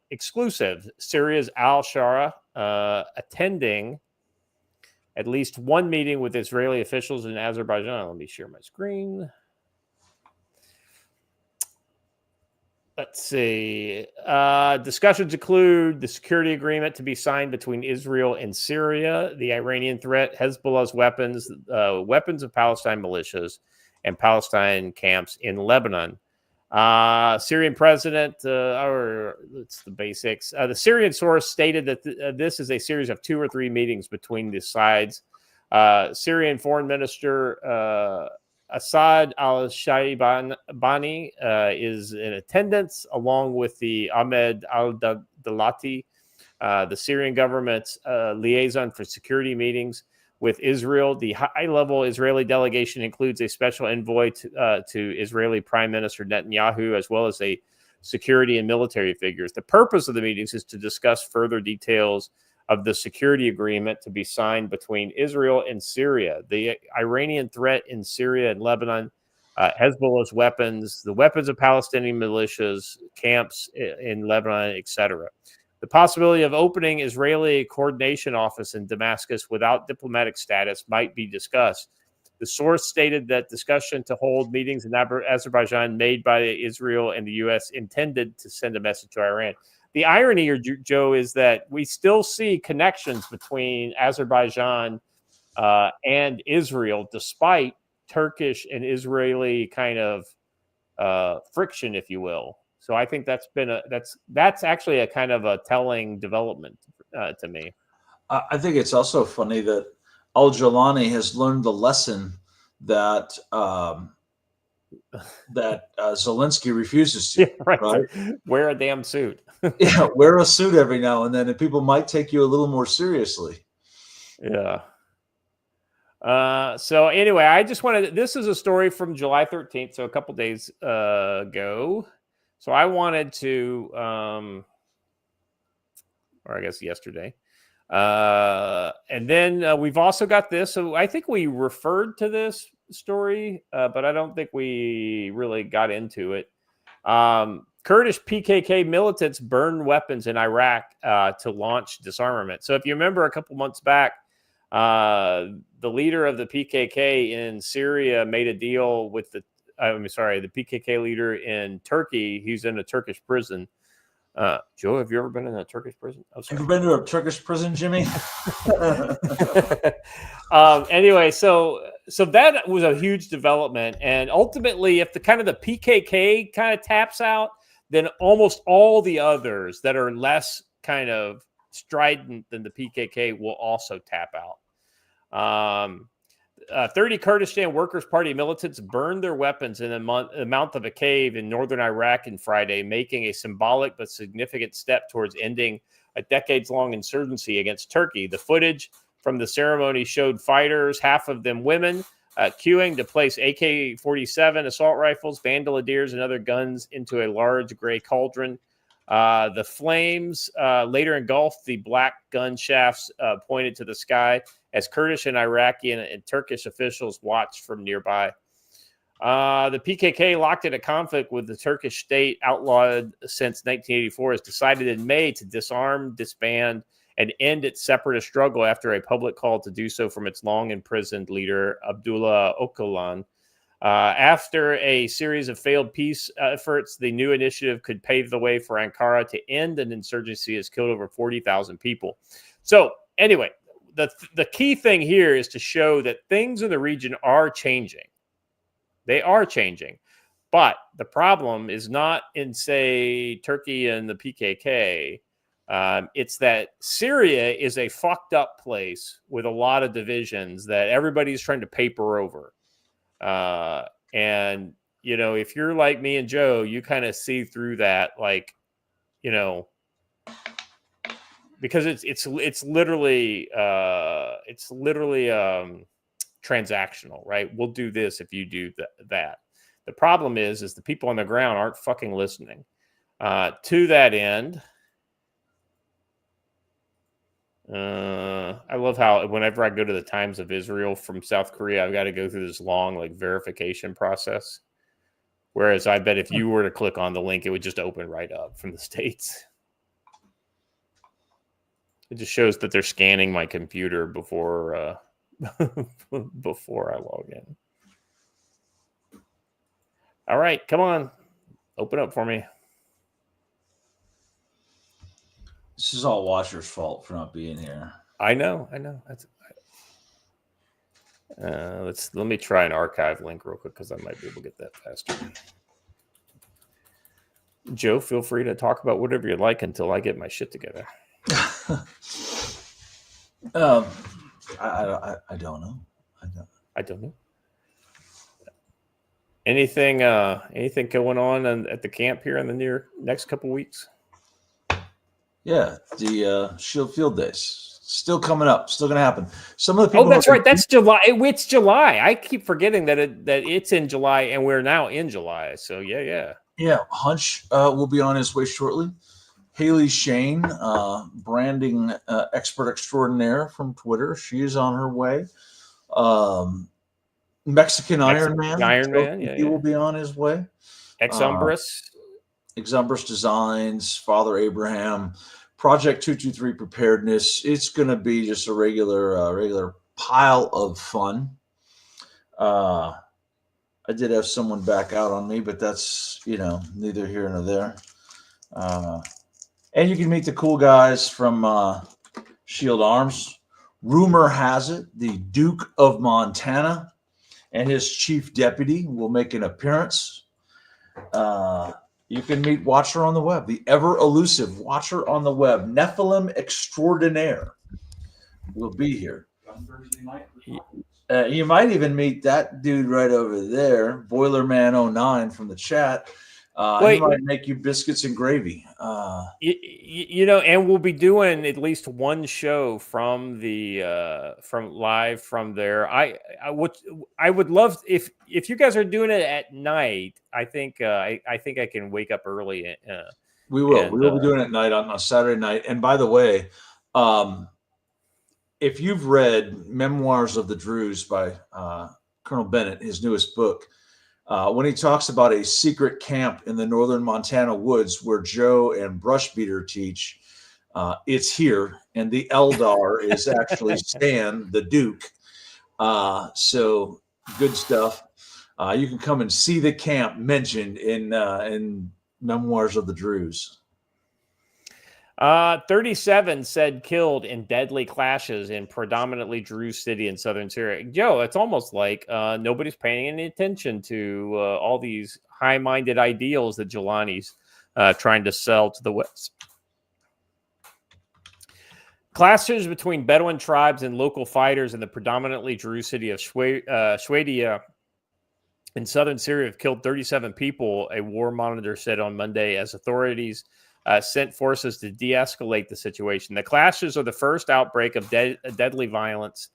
Exclusive. Syria's al-Shara attending at least one meeting with Israeli officials in Azerbaijan. Let me share my screen. Let's see. Discussions include the security agreement to be signed between Israel and Syria, the Iranian threat, Hezbollah's weapons, weapons of Palestine militias, and Palestine camps in Lebanon. Syrian president, or it's the basics. The Syrian source stated that this is a series of 2 or 3 meetings between the sides. Syrian Foreign Minister Assad al-Shaibani is in attendance, along with the Ahmed al-Dalati, the Syrian government's liaison for security meetings. with Israel. The high-level Israeli delegation includes a special envoy to Israeli Prime Minister Netanyahu, as well as a security and military figures. The purpose of the meetings is to discuss further details of the security agreement to be signed between Israel and Syria, the Iranian threat in Syria and Lebanon, Hezbollah's weapons, the weapons of Palestinian militias, camps in Lebanon, etc. The possibility of opening Israeli coordination office in Damascus without diplomatic status might be discussed. The source stated that discussion to hold meetings in Azerbaijan made by Israel and the U.S. intended to send a message to Iran. The irony here, Joe, is that we still see connections between Azerbaijan and Israel, despite Turkish and Israeli kind of friction, if you will. So I think that's been that's actually a kind of a telling development to me. I think it's also funny that Al-Jilani has learned the lesson that Zelensky refuses to. Yeah, right. Right? Wear a damn suit. Yeah, wear a suit every now and then, and people might take you a little more seriously. Yeah. So anyway, I just wanted. This is a story from July 13th, so a couple days ago. So I wanted to, or I guess yesterday. And then we've also got this. So I think we referred to this story, but I don't think we really got into it. Kurdish PKK militants burned weapons in Iraq to launch disarmament. So if you remember a couple months back, the leader of the PKK in Syria made a deal with the PKK leader in Turkey. He's in a Turkish prison. Joe, have you ever been in a Turkish prison? Have you been to a Turkish prison, Jimmy? Anyway, so that was a huge development, and ultimately, if the PKK kind of taps out, then almost all the others that are less kind of strident than the PKK will also tap out. 30 Kurdistan Workers' Party militants burned their weapons in the mouth of a cave in northern Iraq on Friday, making a symbolic but significant step towards ending a decades-long insurgency against Turkey. The footage from the ceremony showed fighters, half of them women, queuing to place AK-47 assault rifles, bandoliers, and other guns into a large gray cauldron. The flames later engulfed the black gun shafts pointed to the sky as Kurdish and Iraqi and Turkish officials watched from nearby. The PKK, locked in a conflict with the Turkish state outlawed since 1984, has decided in May to disarm, disband, and end its separatist struggle after a public call to do so from its long-imprisoned leader, Abdullah Öcalan. After a series of failed peace efforts, the new initiative could pave the way for Ankara to end an insurgency that has killed over 40,000 people. So anyway, the key thing here is to show that things in the region are changing. They are changing. But the problem is not in, say, Turkey and the PKK. It's that Syria is a fucked up place with a lot of divisions that everybody's trying to paper over. And, you know, if you're like me and Joe, you kind of see through that, like, you know, because it's literally transactional, right? We'll do this if you do that. The problem is the people on the ground aren't fucking listening. To that end, I love how whenever I go to the Times of Israel from South Korea, I've got to go through this long verification process. Whereas I bet if you were to click on the link, it would just open right up from the States. It just shows that they're scanning my computer before before I log in. All right, come on, open up for me. This is all Washer's fault for not being here. I know. Let me try an archive link real quick because I might be able to get that faster. Joe, feel free to talk about whatever you like until I get my shit together. I don't know. I don't know. Anything going on at the camp here in the next couple weeks? Yeah, the Shield Field Days. Still coming up. Still going to happen. Some of the people. Oh, that's right. That's July. It's July. I keep forgetting that it's in July, and we're now in July. So yeah. Hunch will be on his way shortly. Haley Shane, branding expert extraordinaire from Twitter. She is on her way. Mexican Iron Man. He will be on his way. Exumbris Designs, Father Abraham, Project 223 Preparedness. It's going to be just a regular pile of fun. I did have someone back out on me, but that's, neither here nor there. And you can meet the cool guys from Shield Arms. Rumor has it the Duke of Montana and his chief deputy will make an appearance. You can meet Watcher on the Web, the ever elusive Watcher on the Web, Nephilim extraordinaire, will be here. You might even meet that dude right over there, Boilerman09 from the chat. He might make you biscuits and gravy. And we'll be doing at least one show from live from there. I would love if you guys are doing it at night. I think I can wake up early. We will be doing it at night on Saturday night. And by the way, if you've read Memoirs of the Druze by Colonel Bennett, his newest book. When he talks about a secret camp in the northern Montana woods where Joe and Brushbeater teach, it's here, and the Eldar is actually Stan, the Duke. So good stuff. You can come and see the camp mentioned in Memoirs of the Druze. 37 said killed in deadly clashes in predominantly Druze city in southern Syria. Joe, it's almost like nobody's paying any attention to all these high-minded ideals that Jelani's trying to sell to the West. Clashes between Bedouin tribes and local fighters in the predominantly Druze city of Shwedia in southern Syria have killed 37 people, a war monitor said on Monday, as authorities sent forces to de-escalate the situation. The clashes are the first outbreak of deadly violence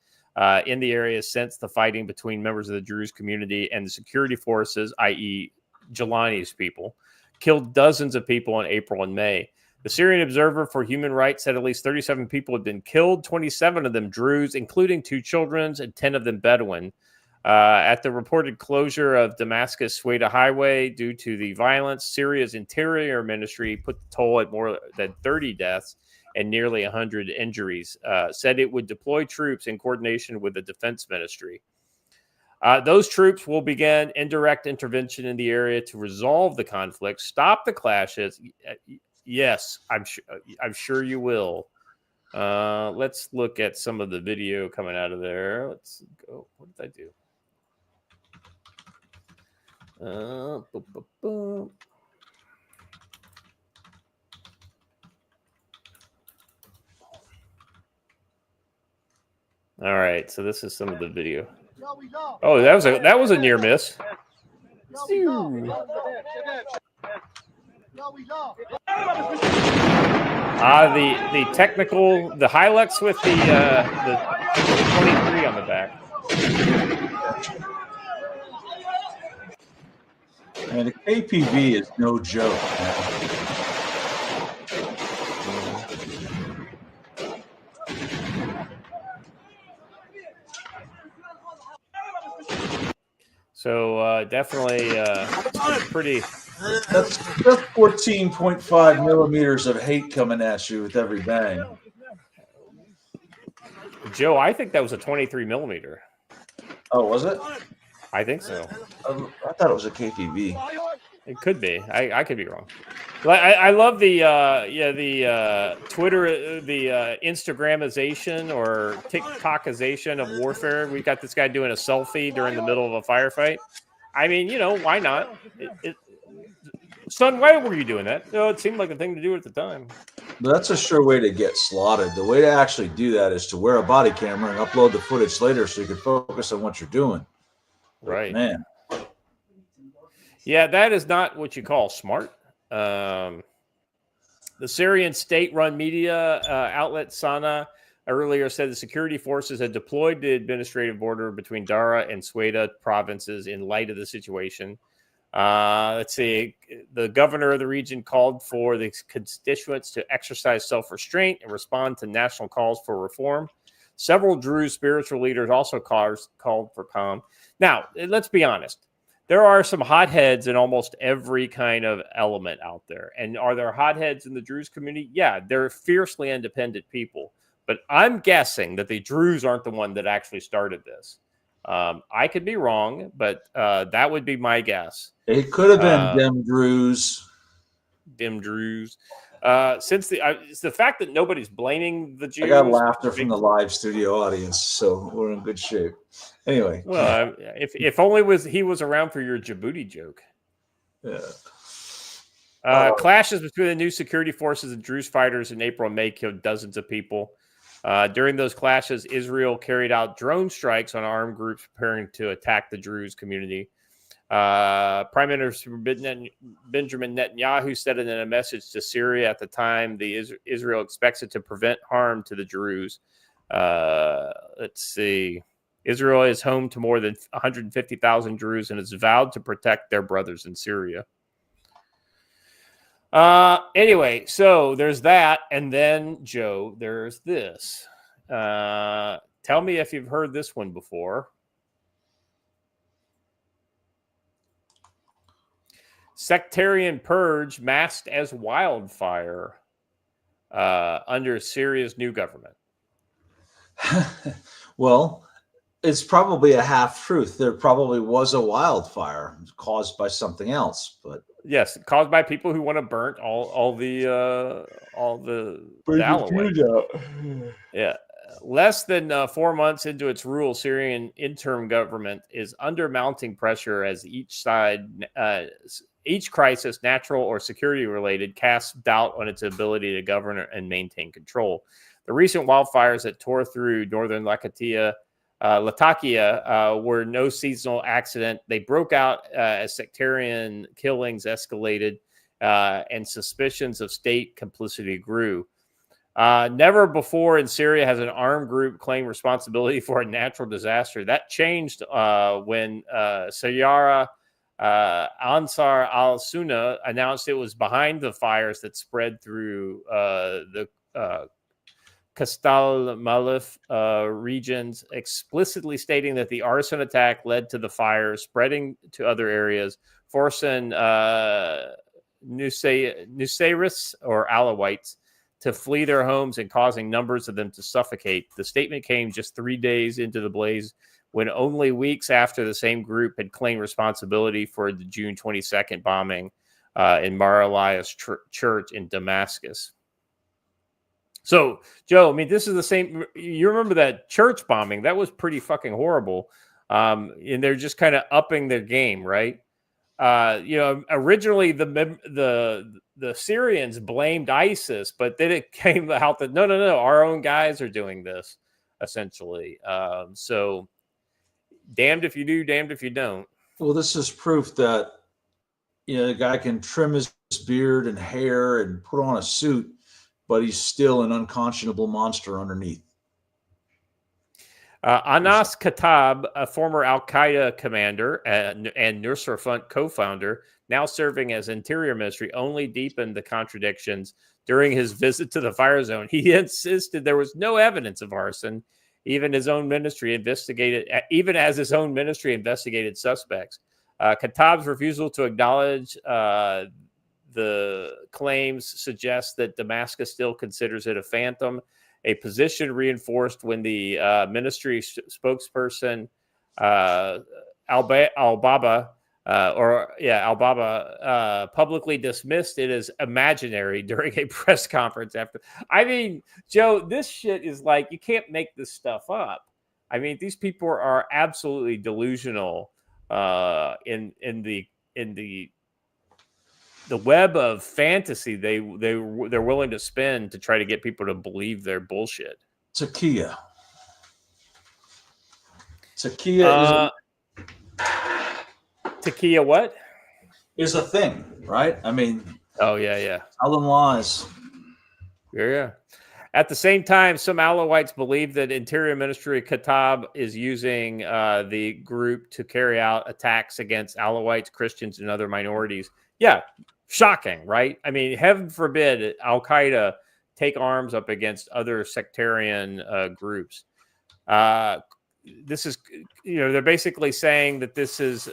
in the area since the fighting between members of the Druze community and the security forces, i.e. Jelani's people, killed dozens of people in April and May. The Syrian Observer for Human Rights said at least 37 people had been killed, 27 of them Druze, including 2 children, and 10 of them Bedouin. At the reported closure of Damascus-Sweda Highway due to the violence, Syria's Interior Ministry put the toll at more than 30 deaths and nearly 100 injuries, said it would deploy troops in coordination with the Defense Ministry. Those troops will begin indirect intervention in the area to resolve the conflict, stop the clashes. Yes, I'm sure you will. Let's look at some of the video coming out of there. Let's go. What did I do? All right, so this is some of the video. Oh, that was a near miss. The technical, the Hilux with the 23 on the back. And the KPV is no joke, man. So definitely pretty. That's 14.5 millimeters of hate coming at you with every bang. Joe, I think that was a 23 millimeter. Oh, was it? I think so. I thought it was a KPV. It could be. I could be wrong. I love the Twitter, the Instagramization or TikTokization of warfare. We got this guy doing a selfie during the middle of a firefight. I mean, why not? Son, why were you doing that? No, it seemed like the thing to do at the time. But that's a sure way to get slotted. The way to actually do that is to wear a body camera and upload the footage later so you can focus on what you're doing. Right. Man. Yeah, that is not what you call smart. The Syrian state-run media outlet Sana earlier said the security forces had deployed the administrative border between Dara and Sweda provinces in light of the situation. Let's see. The governor of the region called for the constituents to exercise self-restraint and respond to national calls for reform. Several Druze spiritual leaders also called for calm. Now, let's be honest. There are some hotheads in almost every kind of element out there. And are there hotheads in the Druze community? Yeah, they're fiercely independent people. But I'm guessing that the Druze aren't the one that actually started this. I could be wrong, but that would be my guess. It could have been Dem Druze. Dem Druze. Since it's the fact that nobody's blaming the Jews. I got laughter from the live studio audience, so we're in good shape. Anyway, well, if only he was around for your Djibouti joke. Yeah. Clashes between the new security forces and Druze fighters in April and May killed dozens of people. During those clashes, Israel carried out drone strikes on armed groups preparing to attack the Druze community. Prime Minister Benjamin Netanyahu said in a message to Syria at the time, Israel expects it to prevent harm to the Druze. Let's see. Israel is home to more than 150,000 Druze and has vowed to protect their brothers in Syria. Anyway, so there's that. And then, Joe, there's this. Tell me if you've heard this one before. Sectarian purge masked as wildfire under Syria's new government. Well, it's probably a half truth. There probably was a wildfire caused by something else, but yes, caused by people who want to burn all the Alawite. Yeah. Less than 4 months into its rule, Syrian interim government is under mounting pressure as each crisis, natural or security related, casts doubt on its ability to govern and maintain control. The recent wildfires that tore through northern Latakia were no seasonal accident. They broke out as sectarian killings escalated and suspicions of state complicity grew. Never before in Syria has an armed group claimed responsibility for a natural disaster. That changed when Syria Ansar al-Sunnah announced it was behind the fires that spread through the Kastal Malif regions, explicitly stating that the arson attack led to the fires spreading to other areas, forcing Nusayrists or Alawites to flee their homes and causing numbers of them to suffocate. The statement came just 3 days into the blaze, when only weeks after the same group had claimed responsibility for the June 22nd bombing in Mar Elias Church in Damascus. So, Joe, I mean, this is the same. You remember that church bombing? That was pretty fucking horrible. And they're just kind of upping their game, right? Originally the Syrians blamed ISIS, but then it came out that no, our own guys are doing this, essentially. So, damned if you do, damned if you don't. Well, this is proof that the guy can trim his beard and hair and put on a suit, but he's still an unconscionable monster underneath. Anas Khattab, a former Al-Qaeda commander and Nusra Front co-founder, now serving as Interior Ministry, only deepened the contradictions during his visit to the fire zone. He insisted there was no evidence of arson, even as his own ministry investigated suspects. Khattab's refusal to acknowledge the claims suggests that Damascus still considers it a phantom, a position reinforced when the ministry spokesperson Al-Baba publicly dismissed it as imaginary during a press conference after. I mean, Joe, this shit is like, you can't make this stuff up. I mean, these people are absolutely delusional in the web of fantasy they're willing to spend to try to get people to believe their bullshit. Takia what? Is a thing, right? I mean, oh yeah. Tell them lies. Yeah. At the same time, some Alawites believe that Interior Ministry Khattab is using the group to carry out attacks against Alawites, Christians, and other minorities. Yeah, shocking, right? I mean, heaven forbid Al-Qaeda take arms up against other sectarian groups. This is, they're basically saying that this is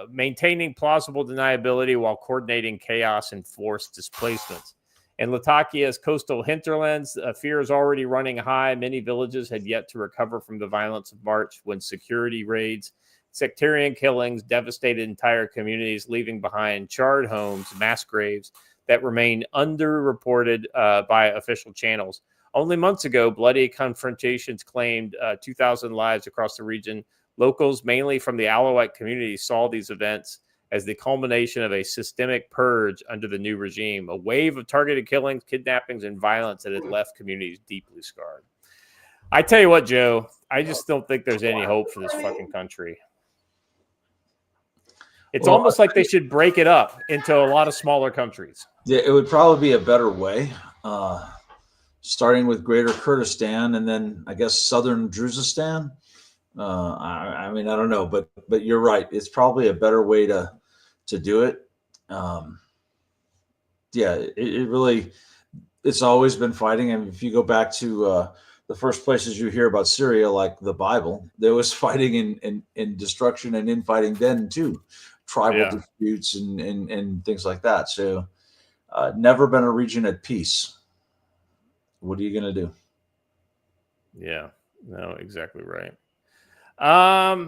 maintaining plausible deniability while coordinating chaos and forced displacements. In Latakia's coastal hinterlands, fear is already running high. Many villages had yet to recover from the violence of March when security raids, sectarian killings devastated entire communities, leaving behind charred homes, mass graves that remain underreported by official channels. Only months ago, bloody confrontations claimed 2,000 lives across the region. Locals, mainly from the Alawite community, saw these events as the culmination of a systemic purge under the new regime, a wave of targeted killings, kidnappings, and violence that had left communities deeply scarred. I tell you what, Joe, I just don't think there's any hope for this fucking country. It's almost like they should break it up into a lot of smaller countries. Yeah, it would probably be a better way, starting with Greater Kurdistan and then I guess Southern Druzistan. I mean, I don't know, but you're right. It's probably a better way to do it. It really, it's always been fighting. And if you go back to the first places you hear about Syria, like the Bible, there was fighting and destruction and infighting then too, tribal disputes and things like that. So never been a region at peace. What are you going to do? Yeah, no, exactly right. All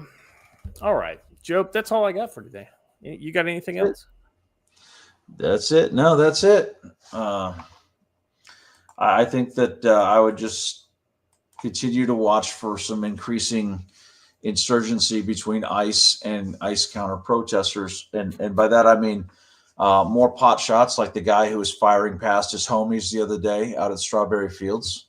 right, Joe, that's all I got for today. You got anything else? That's it. No, that's it. I think that I would just continue to watch for some increasing insurgency between ICE and ICE counter protesters. And by that, I mean more pot shots like the guy who was firing past his homies the other day out at Strawberry Fields.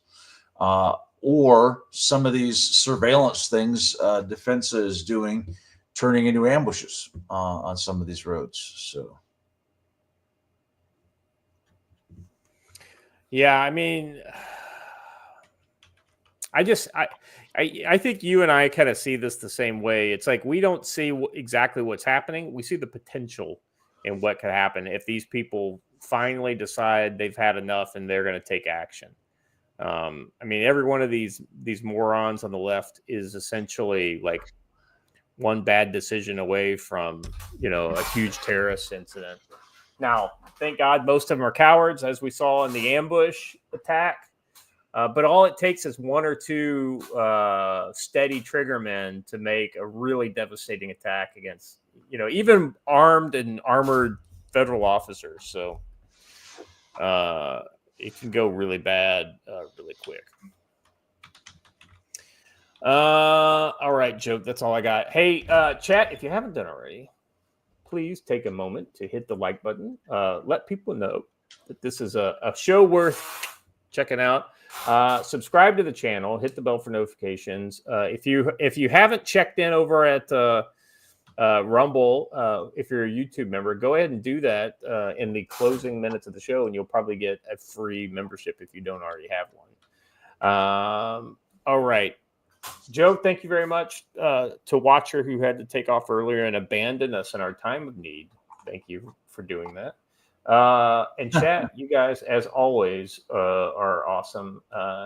Or some of these surveillance things defense is doing, turning into ambushes on some of these roads. So, yeah, I mean, I think you and I kind of see this the same way. It's like we don't see exactly what's happening. We see the potential in what could happen if these people finally decide they've had enough and they're going to take action. I mean, every one of these morons on the left is essentially like one bad decision away from, a huge terrorist incident. Now, thank God most of them are cowards, as we saw in the ambush attack. But all it takes is one or two steady triggermen to make a really devastating attack against, even armed and armored federal officers. So, it can go really bad really quick. All right, Joe, that's all I got. Hey, chat, if you haven't done already, please take a moment to hit the like button. Let people know that this is a show worth checking out. Subscribe to the channel. Hit the bell for notifications. If you haven't checked in over at Rumble, if you're a YouTube member, go ahead and do that in the closing minutes of the show, and you'll probably get a free membership if you don't already have one. All right, Joe, thank you very much to Watcher, who had to take off earlier and abandon us in our time of need. Thank you for doing that. And chat, you guys, as always, are awesome.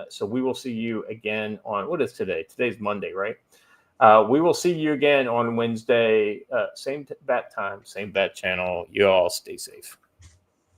So we will see you again on, what is today? Today's Monday, right? We will see you again on Wednesday, same bat time, same bat channel. You all stay safe.